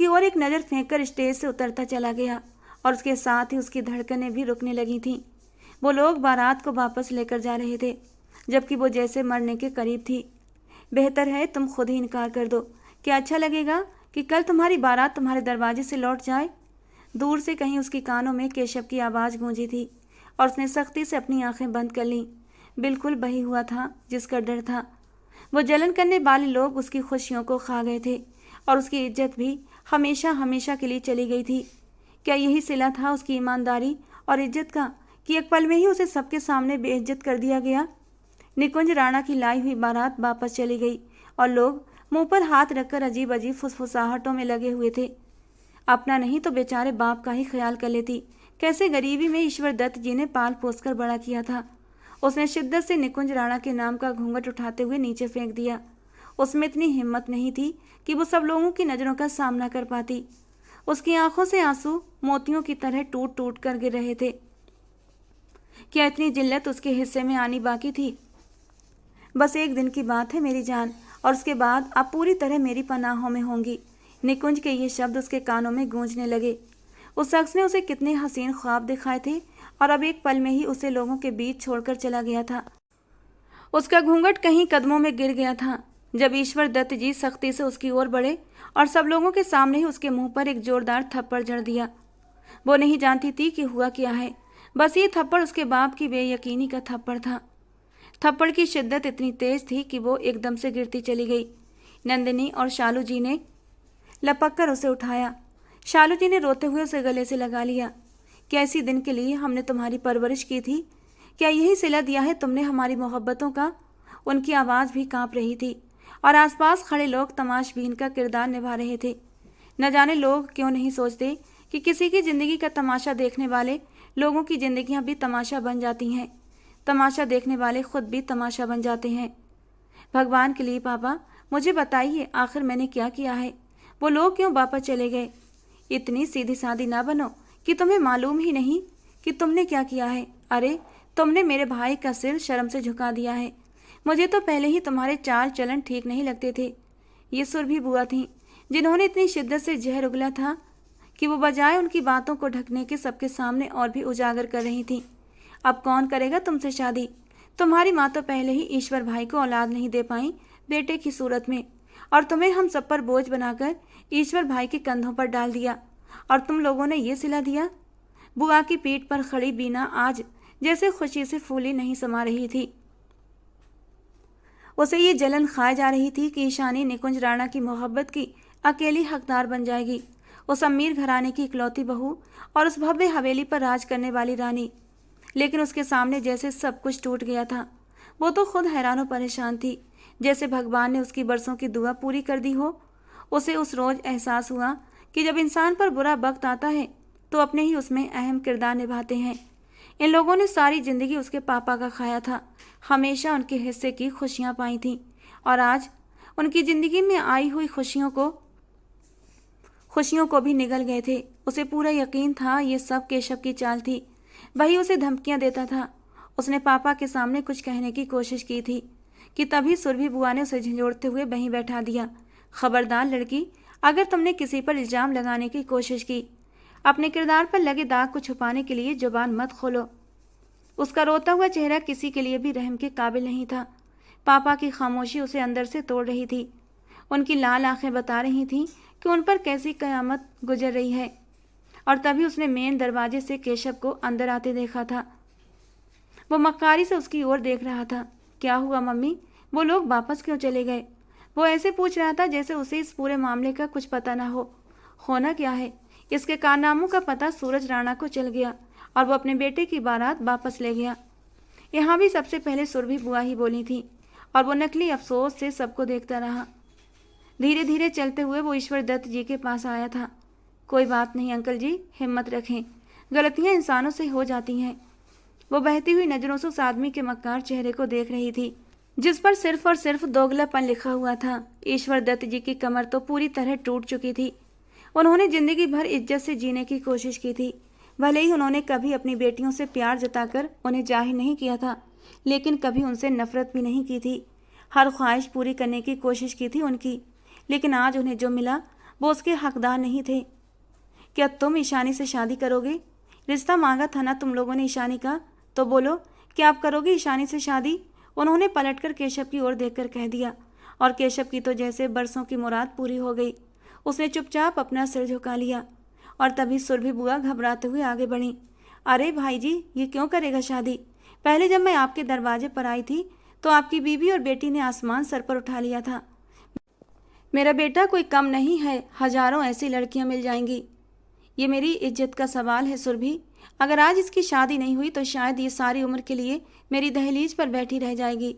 ओर एक नज़र फेंककर स्टेज से उतरता चला गया और उसके साथ ही उसकी धड़कनें भी रुकने लगी थीं। वो लोग बारात को वापस लेकर जा रहे थे, जबकि वो जैसे मरने के करीब थी। बेहतर है तुम खुद ही इनकार कर दो। क्या अच्छा लगेगा कि कल तुम्हारी बारात तुम्हारे दरवाजे से लौट जाए? दूर से कहीं उसकी कानों में केशव की आवाज़ गूंजी थी और उसने सख्ती से अपनी आंखें बंद कर लीं। बिल्कुल बही हुआ था जिसका डर था। वो जलन करने वाले लोग उसकी खुशियों को खा गए थे और उसकी इज्जत भी हमेशा हमेशा के लिए चली गई थी। क्या यही सिला था उसकी ईमानदारी और इज्जत का कि एक पल में ही उसे सबके सामने बेइज्जत कर दिया गया? निकुंज राणा की लाई हुई बारात वापस चली गई और लोग मुंह पर हाथ रखकर अजीब अजीब फुसफुसाहटों में लगे हुए थे। अपना नहीं तो बेचारे बाप का ही ख्याल कर लेती। कैसे गरीबी में ईश्वर दत्त जी ने पाल पोस कर बड़ा किया था। उसने शिद्दत से निकुंज राणा के नाम का घूंघट उठाते हुए नीचे फेंक दिया। उसमें इतनी हिम्मत नहीं थी कि वो सब लोगों की नज़रों का सामना कर पाती। उसकी आंखों से आंसू मोतियों की तरह टूट टूट कर गिर रहे थे। क्या इतनी जिल्लत उसके हिस्से में आनी बाकी थी? बस एक दिन की बात है मेरी जान, और उसके बाद आप पूरी तरह मेरी पनाहों में होंगी। निकुंज के ये शब्द उसके कानों में गूंजने लगे। उस शख्स ने उसे कितने हसीन ख्वाब दिखाए थे और अब एक पल में ही उसे लोगों के बीच छोड़कर चला गया था। उसका घूंघट कहीं कदमों में गिर गया था जब ईश्वर दत्त जी सख्ती से उसकी ओर बढ़े और सब लोगों के सामने ही उसके मुंह पर एक जोरदार थप्पड़ जड़ दिया। वो नहीं जानती थी कि हुआ क्या है, बस ये थप्पड़ उसके बाप की बेयकीनी का थप्पड़ था। थप्पड़ की शिद्दत इतनी तेज थी कि वो एकदम से गिरती चली गई। नंदिनी और शालू जी ने लपक कर उसे उठाया। शालू जी ने रोते हुए उसे गले से लगा लिया। कैसी दिन के लिए हमने तुम्हारी परवरिश की थी, क्या यही सिला दिया है तुमने हमारी मोहब्बतों का? उनकी आवाज़ भी कांप रही थी और आसपास खड़े लोग तमाशबीन का किरदार निभा रहे थे। न जाने लोग क्यों नहीं सोचते कि किसी की ज़िंदगी का तमाशा देखने वाले लोगों की ज़िंदगियां भी तमाशा बन जाती हैं। तमाशा देखने वाले खुद भी तमाशा बन जाते हैं। भगवान के लिए पापा मुझे बताइए, आखिर मैंने क्या किया है? वो लोग क्यों वापस चले गए? इतनी सीधी सादी ना बनो कि तुम्हें मालूम ही नहीं कि तुमने क्या किया है। अरे तुमने मेरे भाई का सिर शर्म से झुका दिया है। मुझे तो पहले ही तुम्हारे चाल चलन ठीक नहीं लगते थे। ये सुरभि बुआ थीं जिन्होंने इतनी शिद्दत से जहर उगला था कि वो बजाय उनकी बातों को ढकने के सबके सामने और भी उजागर कर रही थीं। अब कौन करेगा तुमसे शादी? तुम्हारी माँ तो पहले ही ईश्वर भाई को औलाद नहीं दे पाई बेटे की सूरत में, और तुम्हें हम सब पर बोझ बनाकर ईश्वर भाई के कंधों पर डाल दिया और तुम लोगों ने ये सिला दिया। बुआ की पीठ पर खड़ी बीना आज जैसे खुशी से फूली नहीं समा रही थी। उसे ये जलन खाए जा रही थी कि ईशानी निकुंज राणा की मोहब्बत की अकेली हकदार बन जाएगी, उस अमीर घराने की इकलौती बहू और उस भव्य हवेली पर राज करने वाली रानी। लेकिन उसके सामने जैसे सब कुछ टूट गया था। वो तो खुद हैरान और परेशान थी, जैसे भगवान ने उसकी बरसों की दुआ पूरी कर दी हो। उसे उस रोज़ एहसास हुआ कि जब इंसान पर बुरा वक्त आता है तो अपने ही उसमें अहम किरदार निभाते हैं। इन लोगों ने सारी ज़िंदगी उसके पापा का खाया था, हमेशा उनके हिस्से की खुशियाँ पाई थीं, और आज उनकी ज़िंदगी में आई हुई खुशियों को भी निगल गए थे। उसे पूरा यकीन था ये सब केशव की चाल थी। वही उसे धमकियां देता था। उसने पापा के सामने कुछ कहने की कोशिश की थी कि तभी सुरभि बुआ ने उसे झंझोड़ते हुए वहीं बैठा दिया। खबरदार लड़की, अगर तुमने किसी पर इल्ज़ाम लगाने की कोशिश की, अपने किरदार पर लगे दाग को छुपाने के लिए जुबान मत खोलो। उसका रोता हुआ चेहरा किसी के लिए भी रहम के काबिल नहीं था। पापा की खामोशी उसे अंदर से तोड़ रही थी। उनकी लाल आंखें बता रही थीं कि उन पर कैसी कयामत गुजर रही है। और तभी उसने मेन दरवाजे से केशव को अंदर आते देखा था। वो मक्कारी से उसकी ओर देख रहा था। क्या हुआ मम्मी, वो लोग वापस क्यों चले गए? वो ऐसे पूछ रहा था जैसे उसे इस पूरे मामले का कुछ पता ना हो। होना क्या है? इसके कारनामों का पता सूरज राणा को चल गया और वो अपने बेटे की बारात वापस ले गया। यहाँ भी सबसे पहले सुरभि बुआ ही बोली थी और वो नकली अफसोस से सबको देखता रहा। धीरे धीरे चलते हुए वो ईश्वर दत्त जी के पास आया था। कोई बात नहीं अंकल जी, हिम्मत रखें, गलतियां इंसानों से हो जाती हैं। वो बहती हुई नजरों से उस आदमी के मक्कार चेहरे को देख रही थी जिस पर सिर्फ और सिर्फ दोगलापन लिखा हुआ था। ईश्वर दत्त जी की कमर तो पूरी तरह टूट चुकी थी। उन्होंने जिंदगी भर इज्जत से जीने की कोशिश की थी। भले ही उन्होंने कभी अपनी बेटियों से प्यार जताकर उन्हें जाहिर नहीं किया था, लेकिन कभी उनसे नफरत भी नहीं की थी। हर ख्वाहिश पूरी करने की कोशिश की थी उनकी, लेकिन आज उन्हें जो मिला वो उसके हकदार नहीं थे। क्या तुम ईशानी से शादी करोगे? रिश्ता मांगा था ना तुम लोगों ने ईशानी का, तो बोलो, क्या आप करोगे ईशानी से शादी? उन्होंने पलटकर केशव की ओर देखकर कह दिया, और केशव की तो जैसे बरसों की मुराद पूरी हो गई। उसने चुपचाप अपना सिर झुका लिया और तभी सुरभि बुआ घबराते हुए आगे बढ़ी। अरे भाई जी, ये क्यों करेगा शादी? पहले जब मैं आपके दरवाजे पर आई थी तो आपकी बीवी और बेटी ने आसमान सर पर उठा लिया था। मेरा बेटा कोई कम नहीं है, हजारों ऐसी लड़कियां मिल जाएंगी। ये मेरी इज्जत का सवाल है सुरभि। अगर आज इसकी शादी नहीं हुई तो शायद ये सारी उम्र के लिए मेरी दहलीज पर बैठी रह जाएगी।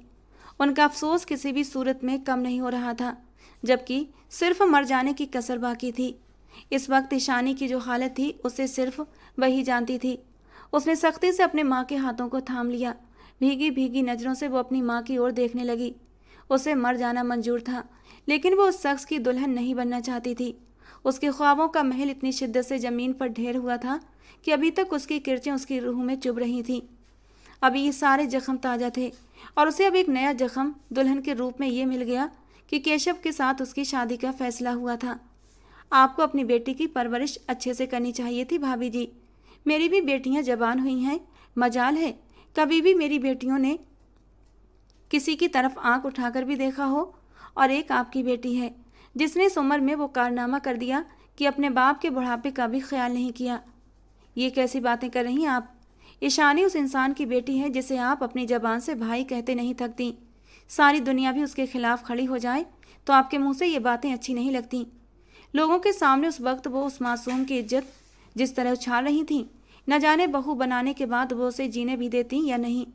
उनका अफसोस किसी भी सूरत में कम नहीं हो रहा था, जबकि सिर्फ मर जाने की कसर बाकी थी। इस वक्त ईशानी की जो हालत थी उसे सिर्फ वही जानती थी। उसने सख्ती से अपने माँ के हाथों को थाम लिया। भीगी भीगी नज़रों से वो अपनी माँ की ओर देखने लगी। उसे मर जाना मंजूर था, लेकिन वो उस शख्स की दुल्हन नहीं बनना चाहती थी। उसके ख्वाबों का महल इतनी शिद्दत से ज़मीन पर ढेर हुआ था कि अभी तक उसकी किरचें उसकी रूह में चुभ रही थीं। अभी ये सारे जख्म ताज़ा थे और उसे अब एक नया जख्म दुल्हन के रूप में ये मिल गया कि केशव के साथ उसकी शादी का फैसला हुआ था। आपको अपनी बेटी की परवरिश अच्छे से करनी चाहिए थी भाभी जी। मेरी भी बेटियां जवान हुई हैं। मजाल है कभी भी मेरी बेटियों ने किसी की तरफ आंख उठाकर भी देखा हो। और एक आपकी बेटी है जिसने इस उम्र में वो कारनामा कर दिया कि अपने बाप के बुढ़ापे का भी ख्याल नहीं किया। ये कैसी बातें कर रही हैं आप? ईशानी उस इंसान की बेटी है जिसे आप अपनी जबान से भाई कहते नहीं थकती। सारी दुनिया भी उसके खिलाफ खड़ी हो जाए तो आपके मुंह से ये बातें अच्छी नहीं लगती। लोगों के सामने उस वक्त वो उस मासूम की इज्जत जिस तरह उछाल रही थी, न जाने बहू बनाने के बाद वो उसे जीने भी देती या नहीं।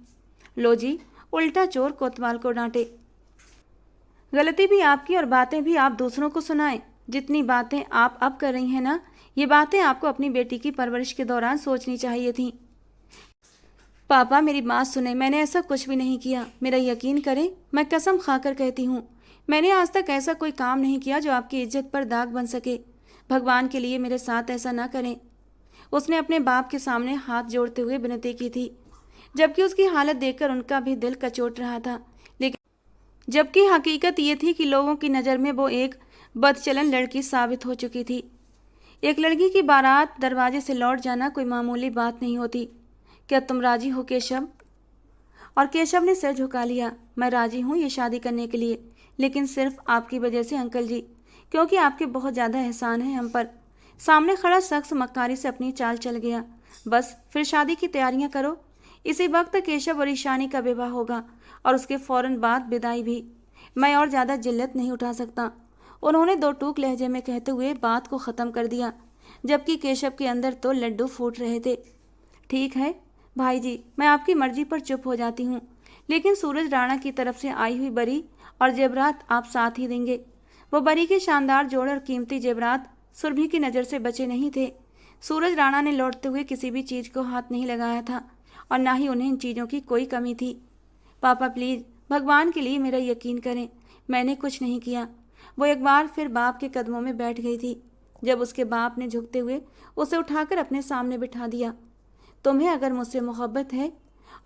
लो जी, उल्टा चोर कोतवाल को डांटे। गलती भी आपकी और बातें भी आप दूसरों को सुनाएं। जितनी बातें आप अब कर रही हैं ना, ये बातें आपको अपनी बेटी की परवरिश के दौरान सोचनी चाहिए थी। पापा मेरी बात सुने, मैंने ऐसा कुछ भी नहीं किया। मेरा यकीन करें, मैं कसम खाकर कहती हूँ, मैंने आज तक ऐसा कोई काम नहीं किया जो आपकी इज्जत पर दाग बन सके। भगवान के लिए मेरे साथ ऐसा ना करें। उसने अपने बाप के सामने हाथ जोड़ते हुए विनती की थी, जबकि उसकी हालत देखकर उनका भी दिल कचोट रहा था। लेकिन जबकि हकीकत ये थी कि लोगों की नज़र में वो एक बदचलन लड़की साबित हो चुकी थी। एक लड़की की बारात दरवाजे से लौट जाना कोई मामूली बात नहीं होती। क्या तुम राजी हो केशव? और केशव ने सिर झुका लिया। मैं राजी हूँ ये शादी करने के लिए, लेकिन सिर्फ आपकी वजह से अंकल जी, क्योंकि आपके बहुत ज़्यादा एहसान है हम पर। सामने खड़ा शख्स मक्कारी से अपनी चाल चल गया। बस फिर शादी की तैयारियां करो। इसी वक्त केशव और ईशानी का विवाह होगा और उसके फौरन बाद विदाई भी। मैं और ज़्यादा जिल्लत नहीं उठा सकता। उन्होंने दो टूक लहजे में कहते हुए बात को ख़त्म कर दिया, जबकि केशव के अंदर तो लड्डू फूट रहे थे। ठीक है भाई जी, मैं आपकी मर्जी पर चुप हो जाती हूँ, लेकिन सूरज राणा की तरफ से आई हुई बरी और जेवरात आप साथ ही देंगे। वो बरी के शानदार जोड़ और कीमती जेवरात सुरभि की नज़र से बचे नहीं थे। सूरज राणा ने लौटते हुए किसी भी चीज़ को हाथ नहीं लगाया था और ना ही उन्हें इन चीज़ों की कोई कमी थी। पापा प्लीज़, भगवान के लिए मेरा यकीन करें, मैंने कुछ नहीं किया। वो एक बार फिर बाप के कदमों में बैठ गई थी, जब उसके बाप ने झुकते हुए उसे उठाकर अपने सामने बिठा दिया। तुम्हें अगर मुझसे मोहब्बत है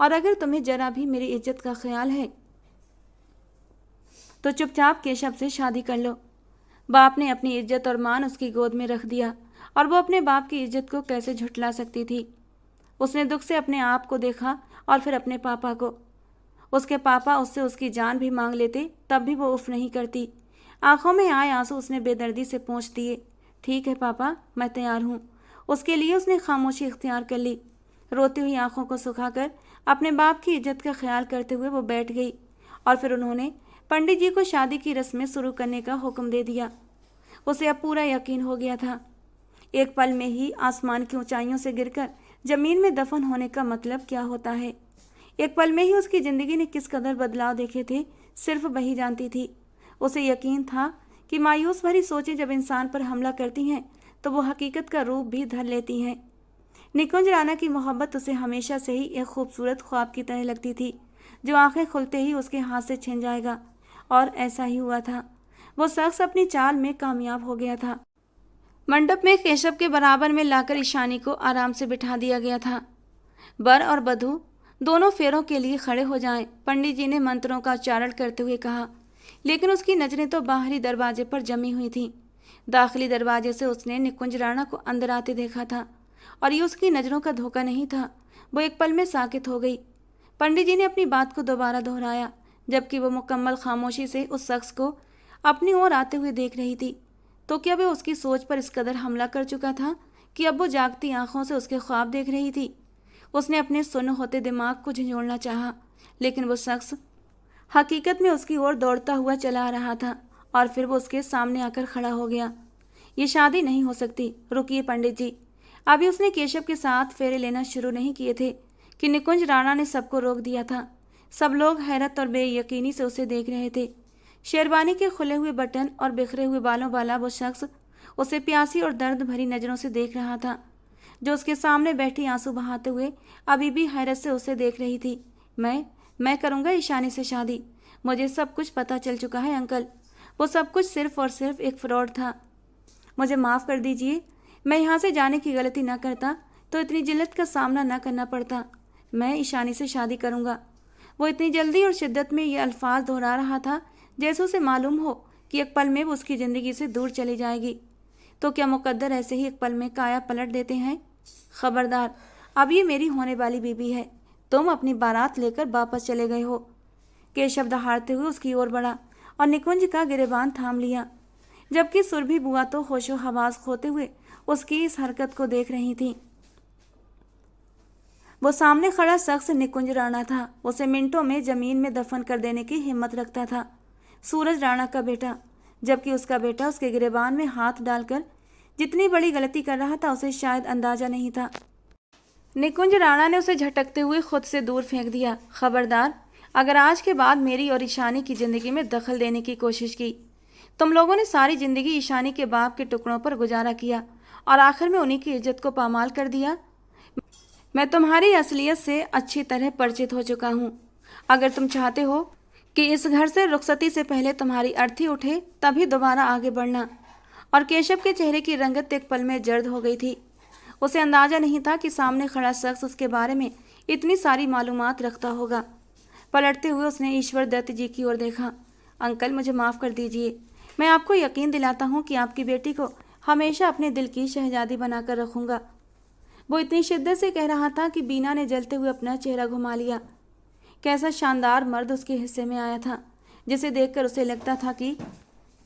और अगर तुम्हें जरा भी मेरी इज्जत का ख्याल है तो चुपचाप केशव से शादी कर लो। बाप ने अपनी इज्जत और मान उसकी गोद में रख दिया और वो अपने बाप की इज्जत को कैसे झुठला सकती थी। उसने दुख से अपने आप को देखा और फिर अपने पापा को। उसके पापा उससे उसकी जान भी मांग लेते तब भी वो उफ नहीं करती। आंखों में आए आंसू उसने बेदर्दी से पोंछ दिए। ठीक है पापा, मैं तैयार हूँ। उसके लिए उसने खामोशी इख्तियार कर ली। रोती हुई आंखों को सुखाकर अपने बाप की इज्जत का ख्याल करते हुए वो बैठ गई और फिर उन्होंने पंडित जी को शादी की रस्में शुरू करने का हुक्म दे दिया। उसे अब पूरा यकीन हो गया था, एक पल में ही आसमान की ऊंचाइयों से गिरकर जमीन में दफन होने का मतलब क्या होता है। एक पल में ही उसकी ज़िंदगी ने किस कदर बदलाव देखे थे, सिर्फ वही जानती थी। उसे यकीन था कि मायूस भरी सोचें जब इंसान पर हमला करती हैं तो वो हकीकत का रूप भी धर लेती हैं। निकुंज राणा की मोहब्बत उसे हमेशा से ही एक खूबसूरत ख्वाब की तरह लगती थी, जो आंखें खुलते ही उसके हाथ से छिन जाएगा। और ऐसा ही हुआ था। वो शख्स अपनी चाल में कामयाब हो गया था। मंडप में केशव के बराबर में लाकर ईशानी को आराम से बिठा दिया गया था। वर और वधू दोनों फेरों के लिए खड़े हो जाएं, पंडित जी ने मंत्रों का उच्चारण करते हुए कहा। लेकिन उसकी नज़रें तो बाहरी दरवाजे पर जमी हुई थीं। दाखिली दरवाजे से उसने निकुंज राणा को अंदर आते देखा था और ये उसकी नज़रों का धोखा नहीं था। वो एक पल में साकित हो गई। पंडित जी ने अपनी बात को दोबारा दोहराया, जबकि वो मुकम्मल खामोशी से उस शख्स को अपनी ओर आते हुए देख रही थी। तो क्या वह उसकी सोच पर इस कदर हमला कर चुका था कि अब वो जागती आंखों से उसके ख्वाब देख रही थी। उसने अपने सुन्न होते दिमाग को झंझोड़ना चाहा, लेकिन वो शख्स हकीकत में उसकी ओर दौड़ता हुआ चला आ रहा था और फिर वो उसके सामने आकर खड़ा हो गया। ये शादी नहीं हो सकती, रुकिए पंडित जी। अभी उसने केशव के साथ फेरे लेना शुरू नहीं किए थे कि निकुंज राणा ने सबको रोक दिया था। सब लोग हैरत और बेयकीनी से उसे देख रहे थे। शेरवानी के खुले हुए बटन और बिखरे हुए बालों वाला वो शख्स उसे प्यासी और दर्द भरी नज़रों से देख रहा था, जो उसके सामने बैठी आंसू बहाते हुए अभी भी हैरत से उसे देख रही थी। मैं करूँगा ईशानी से शादी। मुझे सब कुछ पता चल चुका है अंकल। वो सब कुछ सिर्फ और सिर्फ एक फ्रॉड था। मुझे माफ़ कर दीजिए। मैं यहाँ से जाने की गलती ना करता तो इतनी जिल्लत का सामना ना करना पड़ता। मैं ईशानी से शादी करूँगा। वो इतनी जल्दी और शिद्दत में ये अल्फाज दोहरा रहा था जैसे उसे मालूम हो कि एक पल में वो उसकी ज़िंदगी से दूर चली जाएगी। तो क्या मुकद्दर ऐसे ही एक पल में काया पलट देते हैं? खबरदार, अब ये मेरी होने वाली बीबी है, तुम अपनी बारात लेकर वापस चले गए हो। केशव दहाड़ते हुए उसकी ओर बढ़ा और निकुंज का गिरेबान थाम लिया, जबकि सुरभि बुआ तो होशो हवास खोते हुए उसकी इस हरकत को देख रही थी। वो सामने खड़ा शख्स निकुंज राणा था। उसे मिनटों में जमीन में दफन कर देने की हिम्मत रखता था सूरज राणा का बेटा, जबकि उसका बेटा उसके गिरेबान में हाथ डालकर जितनी बड़ी गलती कर रहा था उसे शायद अंदाजा नहीं था। निकुंज राणा ने उसे झटकते हुए खुद से दूर फेंक दिया। खबरदार, अगर आज के बाद मेरी और ईशानी की जिंदगी में दखल देने की कोशिश की। तुम लोगों ने सारी जिंदगी ईशानी के बाप के टुकड़ों पर गुजारा किया और आखिर में उन्हीं की इज्जत को पामाल कर दिया। मैं तुम्हारी असलियत से अच्छी तरह परिचित हो चुका हूँ। अगर तुम चाहते हो कि इस घर से रुखसती से पहले तुम्हारी अर्थी उठे, तभी दोबारा आगे बढ़ना। और केशव के चेहरे की रंगत एक पल में जर्द हो गई थी। उसे अंदाजा नहीं था कि सामने खड़ा शख्स उसके बारे में इतनी सारी मालूमात रखता होगा। पलटते हुए उसने ईश्वर दत्त जी की ओर देखा। अंकल, मुझे माफ़ कर दीजिए। मैं आपको यकीन दिलाता हूँ कि आपकी बेटी को हमेशा अपने दिल की शहजादी बनाकर रखूँगा। वो इतनी शिद्दत से कह रहा था कि बीना ने जलते हुए अपना चेहरा घुमा लिया। कैसा शानदार मर्द उसके हिस्से में आया था, जिसे देखकर उसे लगता था कि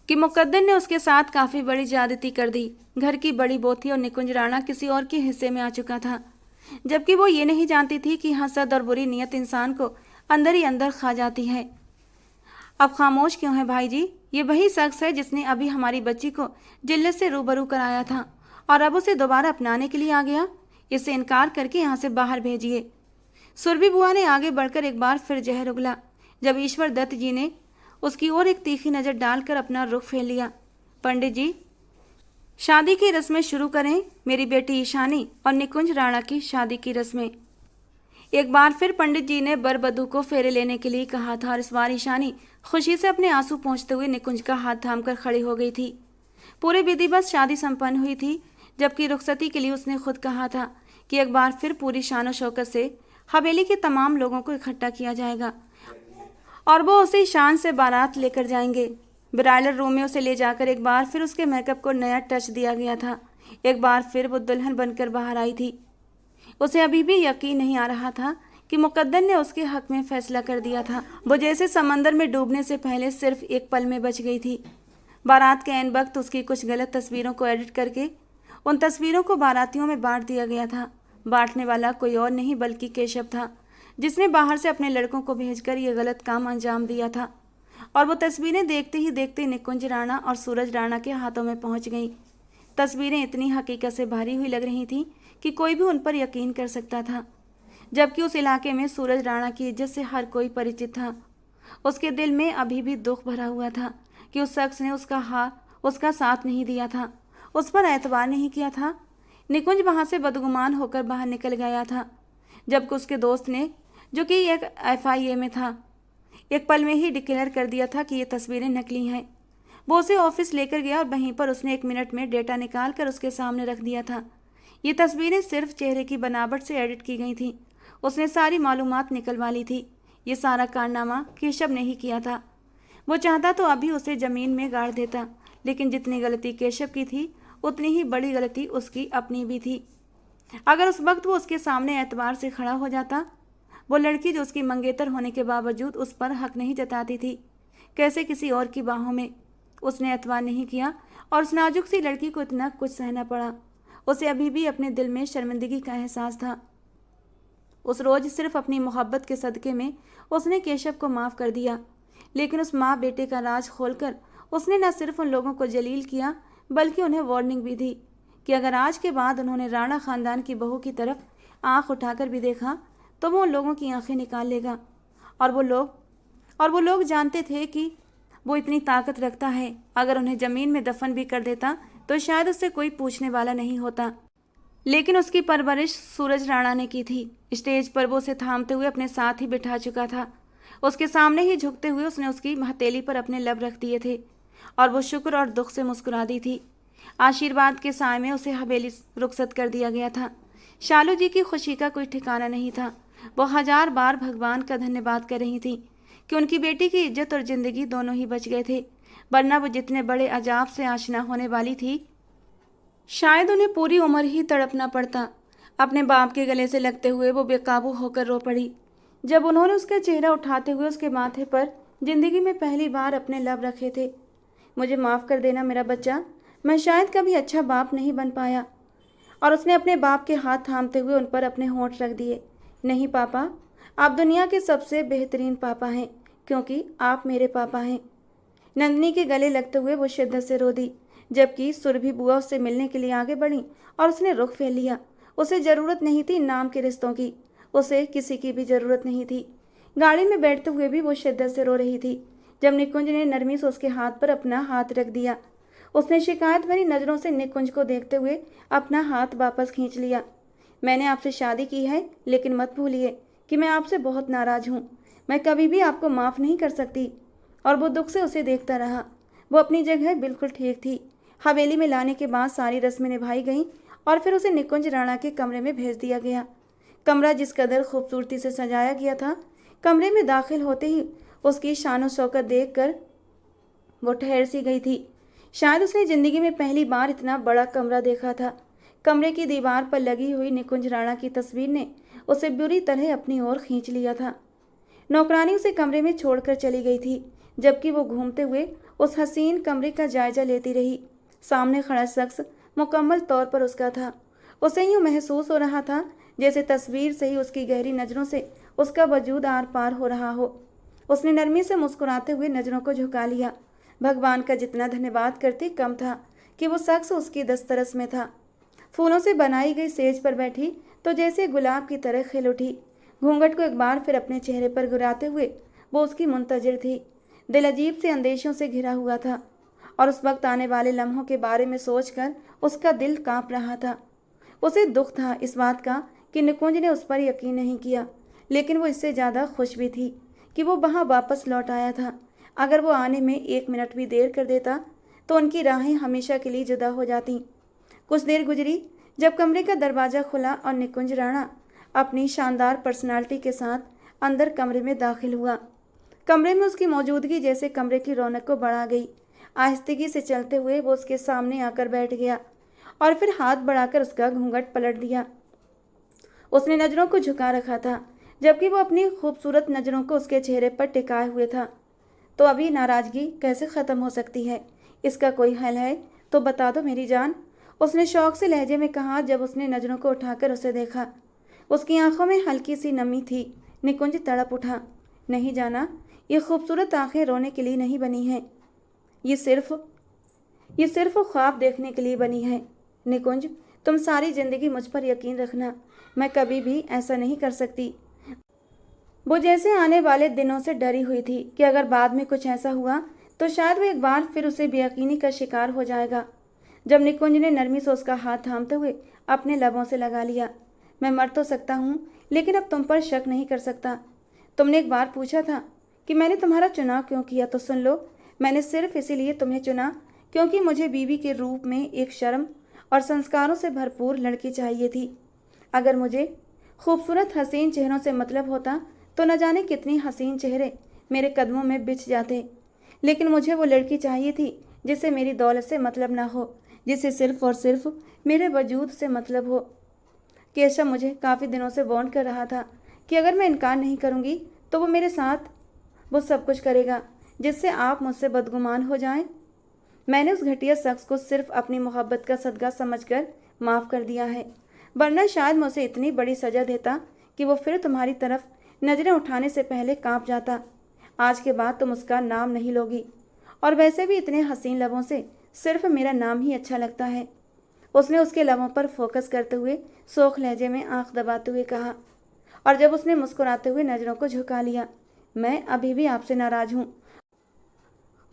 मुकद्दर ने उसके साथ काफ़ी बड़ी ज्यादती कर दी। घर की बड़ी बोथी और निकुंज राणा किसी और के हिस्से में आ चुका था, जबकि वो ये नहीं जानती थी कि हसद और बुरी नीयत इंसान को अंदर ही अंदर खा जाती है। अब खामोश क्यों है भाई जी? ये वही शख्स है जिसने अभी हमारी बच्ची को जिल्लत से रूबरू कराया था और अब उसे दोबारा अपनाने के लिए आ गया। इससे इनकार करके यहाँ से बाहर भेजिए। सुरभि बुआ ने आगे बढ़कर एक बार फिर जहर उगला, जब ईश्वर दत्त जी ने उसकी ओर एक तीखी नज़र डालकर अपना रुख फेर लिया। पंडित जी, शादी की रस्में शुरू करें। मेरी बेटी ईशानी और निकुंज राणा की शादी की रस्में। एक बार फिर पंडित जी ने बरबदू को फेरे लेने के लिए कहा था और इस बार ईशानी खुशी से अपने आंसू पोंछते हुए निकुंज का हाथ थामकर खड़ी हो गई थी। पूरे विधिवत शादी संपन्न हुई थी, जबकि रुखसती के लिए उसने खुद कहा था कि एक बार फिर पूरी शान शौकत से हवेली के तमाम लोगों को इकट्ठा किया जाएगा और वो उसे शान से बारात लेकर जाएंगे। ब्राइडल रूम में उसे ले जाकर एक बार फिर उसके मेकअप को नया टच दिया गया था। एक बार फिर वो दुल्हन बनकर बाहर आई थी। उसे अभी भी यकीन नहीं आ रहा था कि मुकद्दर ने उसके हक में फैसला कर दिया था। वो जैसे समंदर में डूबने से पहले सिर्फ एक पल में बच गई थी। बारात के ऐन वक्त उसकी कुछ गलत तस्वीरों को एडिट करके उन तस्वीरों को बारातियों में बांट दिया गया था। बांटने वाला कोई और नहीं बल्कि केशव था, जिसने बाहर से अपने लड़कों को भेजकर ये गलत काम अंजाम दिया था। और वो तस्वीरें देखते ही देखते निकुंज राणा और सूरज राणा के हाथों में पहुंच गईं। तस्वीरें इतनी हकीकत से भरी हुई लग रही थीं कि कोई भी उन पर यकीन कर सकता था, जबकि उस इलाके में सूरज राणा की इज्जत से हर कोई परिचित था। उसके दिल में अभी भी दुख भरा हुआ था कि उस शख्स ने उसका साथ नहीं दिया था, उस पर एतबार नहीं किया था। निकुंज वहाँ से बदगुमान होकर बाहर निकल गया था, जबकि उसके दोस्त ने, जो कि एक FIA में था, एक पल में ही डिक्लेयर कर दिया था कि ये तस्वीरें नकली हैं। वो उसे ऑफिस लेकर गया और वहीं पर उसने 1 मिनट में डेटा निकाल कर उसके सामने रख दिया था। ये तस्वीरें सिर्फ चेहरे की बनावट से एडिट की गई थीं। उसने सारी मालूमात निकलवा ली थी। ये सारा कारनामा केशव ने ही किया था। वो चाहता तो अभी उसे ज़मीन में गाड़ देता, लेकिन जितनी गलती केशव की थी उतनी ही बड़ी गलती उसकी अपनी भी थी। अगर उस वक्त वो उसके सामने एतबार से खड़ा हो जाता, वो लड़की जो उसकी मंगेतर होने के बावजूद उस पर हक नहीं जताती थी, कैसे किसी और की बाहों में। उसने एतबार नहीं किया और उस नाजुक सी लड़की को इतना कुछ सहना पड़ा। उसे अभी भी अपने दिल में शर्मिंदगी का एहसास था। उस रोज़ सिर्फ अपनी मोहब्बत के सदक़े में उसने केशव को माफ़ कर दिया, लेकिन उस माँ बेटे का राज खोलकर उसने न सिर्फ उन लोगों को जलील किया बल्कि उन्हें वार्निंग भी दी कि अगर आज के बाद उन्होंने राणा ख़ानदान की बहू की तरफ आंख उठाकर भी देखा तो वो उन लोगों की आंखें निकाल लेगा। और वो लोग जानते थे कि वो इतनी ताकत रखता है, अगर उन्हें ज़मीन में दफन भी कर देता तो शायद उससे कोई पूछने वाला नहीं होता। लेकिन उसकी परवरिश सूरज राणा ने की थी। स्टेज पर वो उसे थामते हुए अपने साथ ही बिठा चुका था। उसके सामने ही झुकते हुए उसने उसकी हथेली पर अपने लब रख दिए थे और वो शुक्र और दुख से मुस्कुरा दी थी। आशीर्वाद के साय में उसे हवेली रुखसत कर दिया गया था। शालू जी की खुशी का कोई ठिकाना नहीं था। वो 1000 बार भगवान का धन्यवाद कर रही थी कि उनकी बेटी की इज्जत और जिंदगी दोनों ही बच गए थे, वरना वो जितने बड़े अजाब से आशना होने वाली थी, शायद उन्हें पूरी उम्र ही तड़पना पड़ता। अपने बाप के गले से लगते हुए वो बेकाबू होकर रो पड़ी जब उन्होंने उसका चेहरा उठाते हुए उसके माथे पर जिंदगी में पहली बार अपने लब रखे थे। मुझे माफ़ कर देना मेरा बच्चा, मैं शायद कभी अच्छा बाप नहीं बन पाया। और उसने अपने बाप के हाथ थामते हुए उन पर अपने होंठ रख दिए। नहीं पापा, आप दुनिया के सबसे बेहतरीन पापा हैं, क्योंकि आप मेरे पापा हैं। नंदिनी के गले लगते हुए वो शिद्दत से रो दी, जबकि सुरभि बुआ उससे मिलने के लिए आगे बढ़ी और उसने रुख फेर लिया। उसे ज़रूरत नहीं थी नाम के रिश्तों की, उसे किसी की भी ज़रूरत नहीं थी। गाड़ी में बैठते हुए भी वो शिद्दत से रो रही थी जब निकुंज ने नरमी से उसके हाथ पर अपना हाथ रख दिया। उसने शिकायत भरी नज़रों से निकुंज को देखते हुए अपना हाथ वापस खींच लिया। मैंने आपसे शादी की है, लेकिन मत भूलिए कि मैं आपसे बहुत नाराज़ हूँ। मैं कभी भी आपको माफ़ नहीं कर सकती। और वो दुख से उसे देखता रहा। वो अपनी जगह बिल्कुल ठीक थी। हवेली में लाने के बाद सारी रस्में निभाई गईं और फिर उसे निकुंज राणा के कमरे में भेज दिया गया। कमरा जिस कदर खूबसूरती से सजाया गया था, कमरे में दाखिल होते ही उसकी शान शौकत देख कर वो ठहर सी गई थी। शायद उसने ज़िंदगी में पहली बार इतना बड़ा कमरा देखा था। कमरे की दीवार पर लगी हुई निकुंज राणा की तस्वीर ने उसे बुरी तरह अपनी ओर खींच लिया था। नौकरानी उसे कमरे में छोड़कर चली गई थी, जबकि वो घूमते हुए उस हसीन कमरे का जायजा लेती रही। सामने खड़ा शख्स मुकम्मल तौर पर उसका था। उसे यूँ महसूस हो रहा था जैसे तस्वीर से ही उसकी गहरी नज़रों से उसका वजूद आर पार हो रहा हो। उसने नरमी से मुस्कुराते हुए नज़रों को झुका लिया। भगवान का जितना धन्यवाद करती कम था कि वो शख्स उसकी दस्तरस में था। फूलों से बनाई गई सेज पर बैठी तो जैसे गुलाब की तरह खिल उठी। घूंघट को एक बार फिर अपने चेहरे पर गिराते हुए वो उसकी मुंतजिर थी। दिल अजीब से अंदेशों से घिरा हुआ था और उस वक्त आने वाले लम्हों के बारे में सोचकर उसका दिल कांप रहा था। उसे दुख था इस बात का कि निकुंज ने उस पर यकीन नहीं किया, लेकिन वो इससे ज़्यादा खुश भी थी कि वो वहाँ वापस लौट आया था। अगर वो आने में 1 मिनट भी देर कर देता तो उनकी राहें हमेशा के लिए जुदा हो जाती। कुछ देर गुजरी जब कमरे का दरवाज़ा खुला और निकुंज राणा अपनी शानदार पर्सनालिटी के साथ अंदर कमरे में दाखिल हुआ। कमरे में उसकी मौजूदगी जैसे कमरे की रौनक को बढ़ा गई। आहिस्तगी से चलते हुए वो उसके सामने आकर बैठ गया और फिर हाथ बढ़ाकर उसका घूंघट पलट दिया। उसने नज़रों को झुका रखा था, जबकि वो अपनी खूबसूरत नज़रों को उसके चेहरे पर टिकाए हुए था। तो अभी नाराज़गी कैसे ख़त्म हो सकती है? इसका कोई हल है तो बता दो मेरी जान, उसने शौक से लहजे में कहा जब उसने नज़रों को उठाकर उसे देखा। उसकी आंखों में हल्की सी नमी थी। निकुंज तड़प उठा। नहीं जाना, ये खूबसूरत आंखें रोने के लिए नहीं बनी हैं। ये सिर्फ ख्वाब देखने के लिए बनी है। निकुंज, तुम सारी ज़िंदगी मुझ पर यकीन रखना, मैं कभी भी ऐसा नहीं कर सकती। वो जैसे आने वाले दिनों से डरी हुई थी कि अगर बाद में कुछ ऐसा हुआ तो शायद वो एक बार फिर उसे बेयकीनी का शिकार हो जाएगा। जब निकुंज ने नरमी से उसका हाथ थामते हुए अपने लबों से लगा लिया। मैं मर तो सकता हूँ, लेकिन अब तुम पर शक नहीं कर सकता। तुमने एक बार पूछा था कि मैंने तुम्हारा चुनाव क्यों किया, तो सुन लो, मैंने सिर्फ इसीलिए तुम्हें चुना क्योंकि मुझे बीवी के रूप में एक शर्म और संस्कारों से भरपूर लड़की चाहिए थी। अगर मुझे खूबसूरत हसीन चेहरों से मतलब होता तो न जाने कितनी हसीन चेहरे मेरे कदमों में बिछ जाते, लेकिन मुझे वो लड़की चाहिए थी जिसे मेरी दौलत से मतलब ना हो, जिसे सिर्फ और सिर्फ मेरे वजूद से मतलब हो। केशव मुझे काफ़ी दिनों से वार्न कर रहा था कि अगर मैं इनकार नहीं करूँगी तो वो मेरे साथ वो सब कुछ करेगा जिससे आप मुझसे बदगुमान हो जाएं। मैंने उस घटिया शख्स को सिर्फ अपनी मोहब्बत का सदका समझकर माफ़ कर दिया है, वरना शायद मैं उसे इतनी बड़ी सज़ा देता कि वो फिर तुम्हारी तरफ नज़रें उठाने से पहले कांप जाता। आज के बाद तुम उसका नाम नहीं लोगी, और वैसे भी इतने हसीन लबों से सिर्फ मेरा नाम ही अच्छा लगता है। उसने उसके लबों पर फोकस करते हुए सोख लहजे में आंख दबाते हुए कहा, और जब उसने मुस्कुराते हुए नज़रों को झुका लिया, मैं अभी भी आपसे नाराज़ हूँ।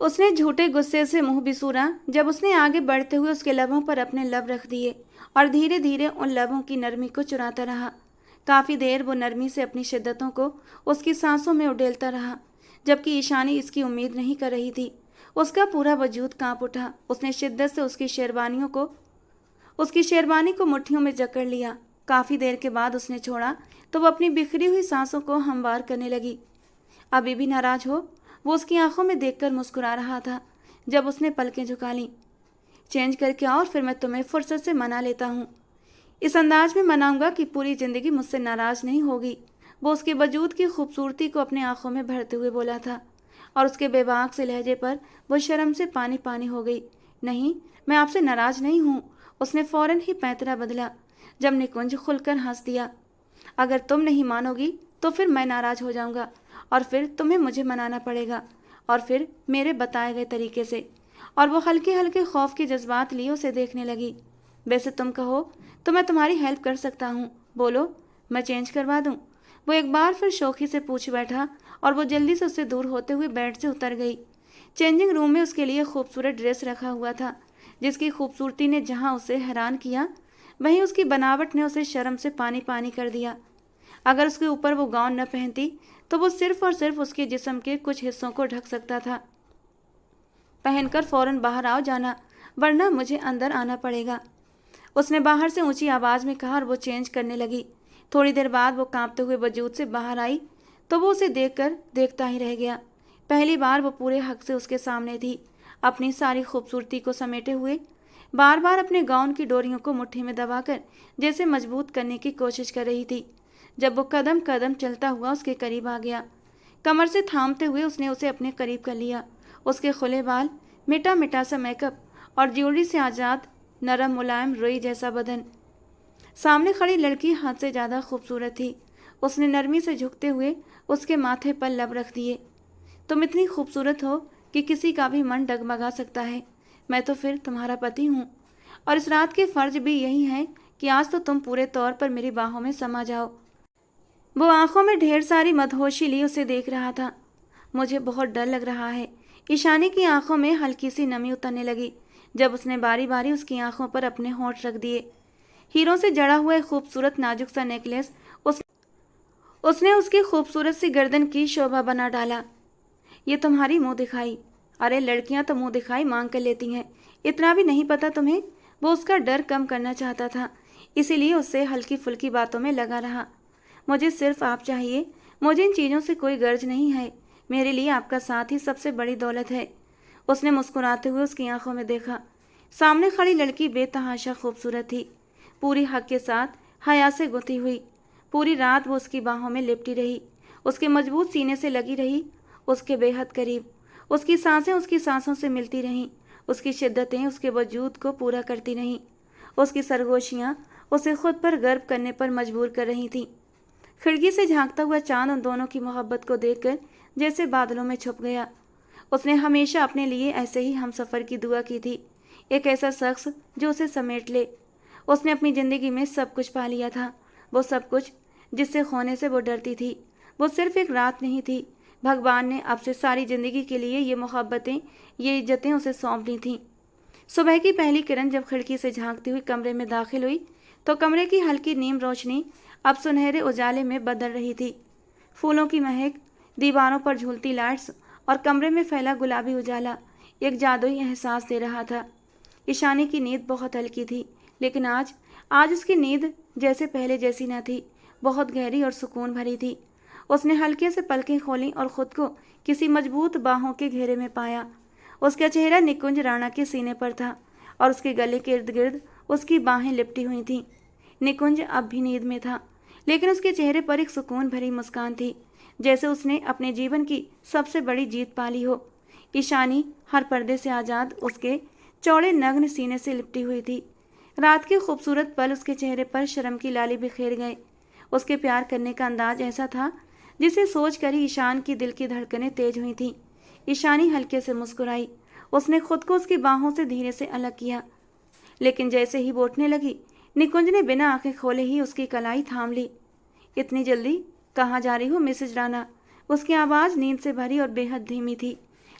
उसने झूठे गुस्से से मुंह बिसूरा जब उसने आगे बढ़ते हुए उसके लबों पर अपने लब रख दिए और धीरे धीरे उन लबों की नरमी को चुराता रहा। काफ़ी देर वो नरमी से अपनी शिद्दतों को उसकी सांसों में उडेलता रहा, जबकि ईशानी इसकी उम्मीद नहीं कर रही थी। उसका पूरा वजूद कांप उठा। उसने शिद्दत से उसकी शेरवानी को मुट्ठियों में जकड़ लिया। काफ़ी देर के बाद उसने छोड़ा तो वो अपनी बिखरी हुई सांसों को हमवार करने लगी। अभी भी नाराज हो? वो उसकी आंखों में देखकर मुस्कुरा रहा था जब उसने पलकें झुका लीं। चेंज करके आओ और फिर मैं तुम्हें फुर्सत से मना लेता हूँ। इस अंदाज में मनाऊंगा कि पूरी जिंदगी मुझसे नाराज नहीं होगी। वो उसके वजूद की खूबसूरती को अपनी आंखों में भरते हुए बोला था और उसके बेबाक से लहजे पर वो शर्म से पानी पानी हो गई। नहीं, मैं आपसे नाराज नहीं हूँ। उसने फौरन ही पैंतरा बदला जब निकुंज खुलकर हंस दिया। अगर तुम नहीं मानोगी तो फिर मैं नाराज हो जाऊंगा और फिर तुम्हें मुझे मनाना पड़ेगा, और फिर मेरे बताए गए तरीके से। और वो हल्के हल्के खौफ के जज्बात लिए उसे देखने लगी। वैसे तुम कहो तो मैं तुम्हारी हेल्प कर सकता हूँ, बोलो, मैं चेंज करवा दूँ? वो एक बार फिर शौकी से पूछ बैठा और वो जल्दी से उससे दूर होते हुए बेड से उतर गई। चेंजिंग रूम में उसके लिए खूबसूरत ड्रेस रखा हुआ था, जिसकी खूबसूरती ने जहाँ उसे हैरान किया वहीं उसकी बनावट ने उसे शर्म से पानी पानी कर दिया। अगर उसके ऊपर वो गाउन न पहनती तो वो सिर्फ और सिर्फ उसके जिस्म के कुछ हिस्सों को ढक सकता था। पहनकर फौरन बाहर आओ जाना, वरना मुझे अंदर आना पड़ेगा, उसने बाहर से ऊंची आवाज में कहा और वो चेंज करने लगी। थोड़ी देर बाद वो कांपते हुए वजूद से बाहर आई तो वो उसे देखकर देखता ही रह गया। पहली बार वो पूरे हक से उसके सामने थी, अपनी सारी खूबसूरती को समेटे हुए, बार बार अपने गाउन की डोरियों को मुट्ठी में दबाकर जैसे मजबूत करने की कोशिश कर रही थी। जब वो कदम कदम चलता हुआ उसके करीब आ गया, कमर से थामते हुए उसने उसे अपने करीब कर लिया। उसके खुले बाल, मिटा मिटा सा मेकअप और ज्वेलरी से आज़ाद नरम मुलायम रुई जैसा बदन। सामने खड़ी लड़की हद से ज़्यादा खूबसूरत थी। उसने नरमी से झुकते हुए उसके माथे पर लब रख दिए। तुम इतनी खूबसूरत हो कि किसी का भी मन डगमगा सकता है। मैं तो फिर तुम्हारा पति हूँ, और इस रात के फर्ज भी यही है कि आज तो तुम पूरे तौर पर मेरी बाहों में समा जाओ। वो आंखों में ढेर सारी मदहोशी ली उसे देख रहा था। मुझे बहुत डर लग रहा है। ईशानी की आंखों में हल्की सी नमी उतरने लगी जब उसने बारी बारी उसकी आंखों पर अपने होंठ रख दिए। हीरों से जड़ा हुआ एक खूबसूरत नाजुक सा नेकलेस उसने उसकी खूबसूरत सी गर्दन की शोभा बना डाला। ये तुम्हारी मुंह दिखाई, अरे लड़कियां तो मुंह दिखाई मांग कर लेती हैं, इतना भी नहीं पता तुम्हें? वो उसका डर कम करना चाहता था, इसीलिए उससे हल्की फुल्की बातों में लगा रहा। मुझे सिर्फ आप चाहिए, मुझे इन चीज़ों से कोई गर्ज नहीं है। मेरे लिए आपका साथ ही सबसे बड़ी दौलत है। उसने मुस्कुराते हुए उसकी आंखों में देखा। सामने खड़ी लड़की बेतहाशा खूबसूरत थी, पूरी हक के साथ हया से गुथी हुई। पूरी रात वो उसकी बाहों में लिपटी रही, उसके मजबूत सीने से लगी रही, उसके बेहद करीब। उसकी सांसें उसकी सांसों से मिलती रहीं, उसकी शिद्दतें उसके वजूद को पूरा करती रहीं। उसकी सरगोशियाँ उसे खुद पर गर्व करने पर मजबूर कर रही थीं। खिड़की से झांकता हुआ चांद उन दोनों की मोहब्बत को देखकर जैसे बादलों में छुप गया। उसने हमेशा अपने लिए ऐसे ही हमसफ़र की दुआ की थी, एक ऐसा शख्स जो उसे समेट ले। उसने अपनी ज़िंदगी में सब कुछ पा लिया था, वो सब कुछ जिससे खोने से वो डरती थी। वो सिर्फ एक रात नहीं थी, भगवान ने अब से सारी ज़िंदगी के लिए ये मोहब्बतें, ये इज्जतें उसे सौंप दी थीं। सुबह की पहली किरण जब खिड़की से झांकती हुई कमरे में दाखिल हुई तो कमरे की हल्की नीम रोशनी अब सुनहरे उजाले में बदल रही थी। फूलों की महक, दीवारों पर झूलती लाइट्स और कमरे में फैला गुलाबी उजाला एक जादुई एहसास दे रहा था। ईशानी की नींद बहुत हल्की थी, लेकिन आज उसकी नींद जैसे पहले जैसी न थी, बहुत गहरी और सुकून भरी थी। उसने हल्के से पलकें खोलीं और खुद को किसी मजबूत बाहों के घेरे में पाया। उसका चेहरा निकुंज राणा के सीने पर था और उसके गले के इर्द गिर्द उसकी बाहें लिपटी हुई थीं। निकुंज अब भी नींद में था, लेकिन उसके चेहरे पर एक सुकून भरी मुस्कान थी, जैसे उसने अपने जीवन की सबसे बड़ी जीत पा ली हो। ईशानी हर पर्दे से आज़ाद उसके चौड़े नग्न सीने से लिपटी हुई थी। रात के खूबसूरत पल उसके चेहरे पर शर्म की लाली बिखेर गए। उसके प्यार करने का अंदाज ऐसा था जिसे सोच कर ही ईशान की दिल की धड़कनें तेज हुई थीं। ईशानी हल्के से मुस्कुराई। उसने खुद को उसकी बाहों से धीरे से अलग किया, लेकिन जैसे ही वो उठने लगी, निकुंज ने बिना आंखें खोले ही उसकी कलाई थाम ली। इतनी जल्दी कहाँ जा रही हो मिसेज राणा? उसकी आवाज़ नींद से भरी और बेहद धीमी थी,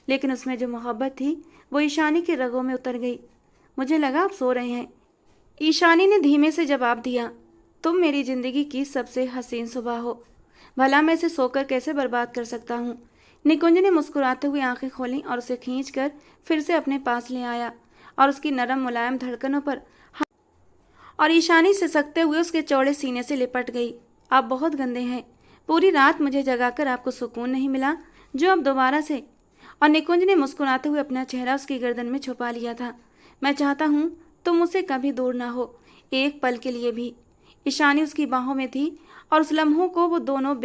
लेकिन उसमें जो मोहब्बत थी वो ईशानी के रगों में उतर गई। मुझे लगा आप सो रहे हैं, ईशानी ने धीमे से जवाब दिया। तुम मेरी ज़िंदगी की सबसे हसीन सुबह हो, भला मैं इसे सोकर कैसे बर्बाद कर सकता हूँ? निकुंज ने मुस्कुराते हुए आंखें खोलीं और उसे खींचकर फिर से अपने पास ले आया और उसकी नरम मुलायम धड़कनों पर और ईशानी सिसकते हुए उसके चौड़े सीने से लिपट गई। आप बहुत गंदे हैं, पूरी रात मुझे जगाकर आपको सुकून नहीं मिला जो अब दोबारा से। और निकुंज ने मुस्कुराते हुए अपना चेहरा उसकी गर्दन में छुपा लिया था। मैं चाहता हूँ तुम मुझसे कभी दूर ना हो, एक पल के लिए भी। ईशानी उसकी बाहों में थी और उन लम्हों को वो दोनों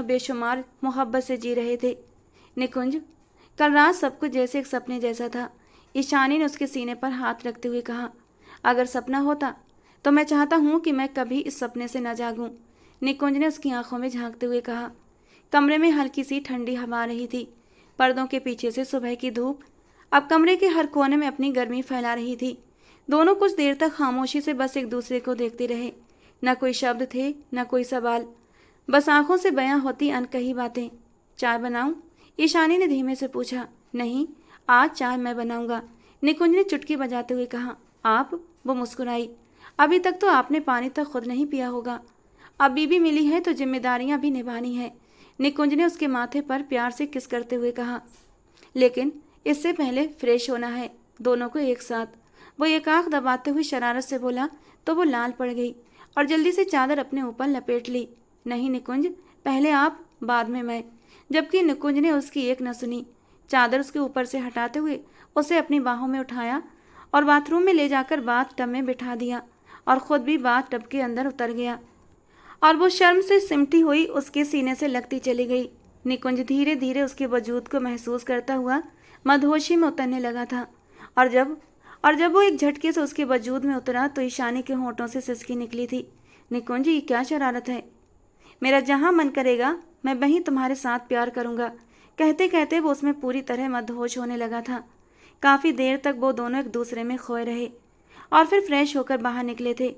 बेशुमार मोहब्बत से जी रहे थे। निकुंज, कल रात सब कुछ जैसे एक सपने जैसा था। ईशानी ने उसके सीने पर हाथ रखते हुए कहा। अगर सपना होता तो मैं चाहता हूँ कि मैं कभी इस सपने से न जागूं। निकुंज ने उसकी आंखों में झांकते हुए कहा। कमरे में हल्की सी ठंडी हवा आ रही थी। पर्दों के पीछे से सुबह की धूप अब कमरे के हर कोने में अपनी गर्मी फैला रही थी। दोनों कुछ देर तक खामोशी से बस एक दूसरे को देखते रहे। न कोई शब्द थे, न कोई सवाल, बस आंखों से बयां होती अनकही बातें। चाय बनाऊं? ईशानी ने धीमे से पूछा। नहीं, आज चाय मैं बनाऊंगा, निकुंज ने चुटकी बजाते हुए कहा। आप? वो मुस्कुराई। अभी तक तो आपने पानी तक खुद नहीं पिया होगा। अब बीबी मिली है तो जिम्मेदारियां भी निभानी है, निकुंज ने उसके माथे पर प्यार से किस करते हुए कहा। लेकिन इससे पहले फ्रेश होना है, दोनों को एक साथ। वो एक आंख दबाते हुए शरारत से बोला तो वो लाल पड़ गई और जल्दी से चादर अपने ऊपर लपेट ली। नहीं निकुंज, पहले आप, बाद में मैं। जबकि निकुंज ने उसकी एक न सुनी। चादर उसके ऊपर से हटाते हुए उसे अपनी बाहों में उठाया और बाथरूम में ले जाकर बाथ टब में बिठा दिया और खुद भी बाथ टब के अंदर उतर गया। और वो शर्म से सिमटी हुई उसके सीने से लगती चली गई। निकुंज धीरे धीरे उसके वजूद को महसूस करता हुआ मदहोशी में उतरने लगा था। और जब वो एक झटके से उसके वजूद में उतरा तो ईशानी के होंठों से सिसकी निकली थी। निकुंज, ये क्या शरारत है? मेरा जहाँ मन करेगा मैं वहीं तुम्हारे साथ प्यार करूँगा। कहते कहते वो उसमें पूरी तरह मदहोश होने लगा था। काफ़ी देर तक वो दोनों एक दूसरे में खोए रहे और फिर फ्रेश होकर बाहर निकले थे।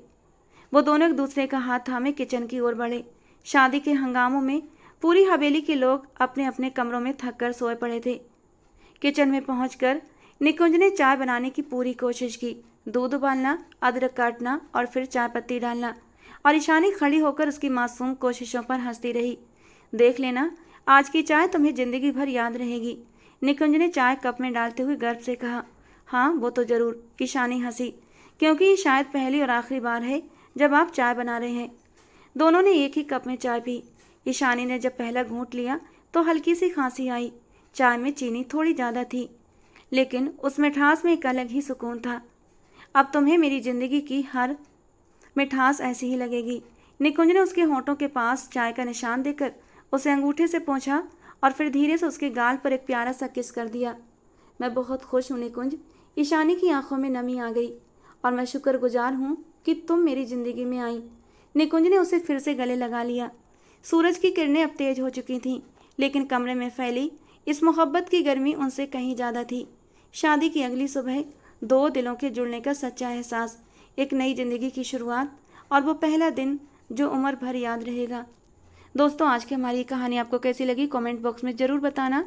वो दोनों एक दूसरे का हाथ थामे किचन की ओर बढ़े। शादी के हंगामों में पूरी हवेली के लोग अपने अपने कमरों में थक कर सोए पड़े थे। किचन में पहुंचकर निकुंज ने चाय बनाने की पूरी कोशिश की। दूध उबालना, अदरक काटना और फिर चाय पत्ती डालना। और ईशानी खड़ी होकर उसकी मासूम कोशिशों पर हंसती रही। देख लेना, आज की चाय तुम्हें जिंदगी भर याद रहेगी, निकुंज ने चाय कप में डालते हुए गर्व से कहा। हाँ, वो तो जरूर, ईशानी हंसी, क्योंकि ये शायद पहली और आखिरी बार है जब आप चाय बना रहे हैं। दोनों ने एक ही कप में चाय पी। ईशानी ने जब पहला घूंट लिया तो हल्की सी खांसी आई। चाय में चीनी थोड़ी ज़्यादा थी, लेकिन उस मिठास में एक अलग ही सुकून था। अब तुम्हें मेरी जिंदगी की हर मिठास ऐसी ही लगेगी, निकुंज ने उसके होंठों के पास चाय का निशान देकर उसे अंगूठे से पोंछा और फिर धीरे से उसके गाल पर एक प्यारा सा किस कर दिया। मैं बहुत खुश हूँ निकुंज, ईशानी की आंखों में नमी आ गई, और मैं शुक्रगुजार हूँ कि तुम मेरी जिंदगी में आई। निकुंज ने उसे फिर से गले लगा लिया। सूरज की किरणें अब तेज हो चुकी थीं, लेकिन कमरे में फैली इस मोहब्बत की गर्मी उनसे कहीं ज़्यादा थी। शादी की अगली सुबह दो दिलों के जुड़ने का सच्चा एहसास, एक नई जिंदगी की शुरुआत और वो पहला दिन जो उम्र भर याद रहेगा। दोस्तों, आज की हमारी कहानी आपको कैसी लगी कमेंट बॉक्स में ज़रूर बताना।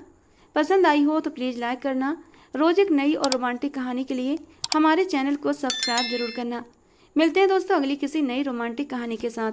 पसंद आई हो तो प्लीज़ लाइक करना। रोज़ एक नई और रोमांटिक कहानी के लिए हमारे चैनल को सब्सक्राइब जरूर करना। मिलते हैं दोस्तों अगली किसी नई रोमांटिक कहानी के साथ।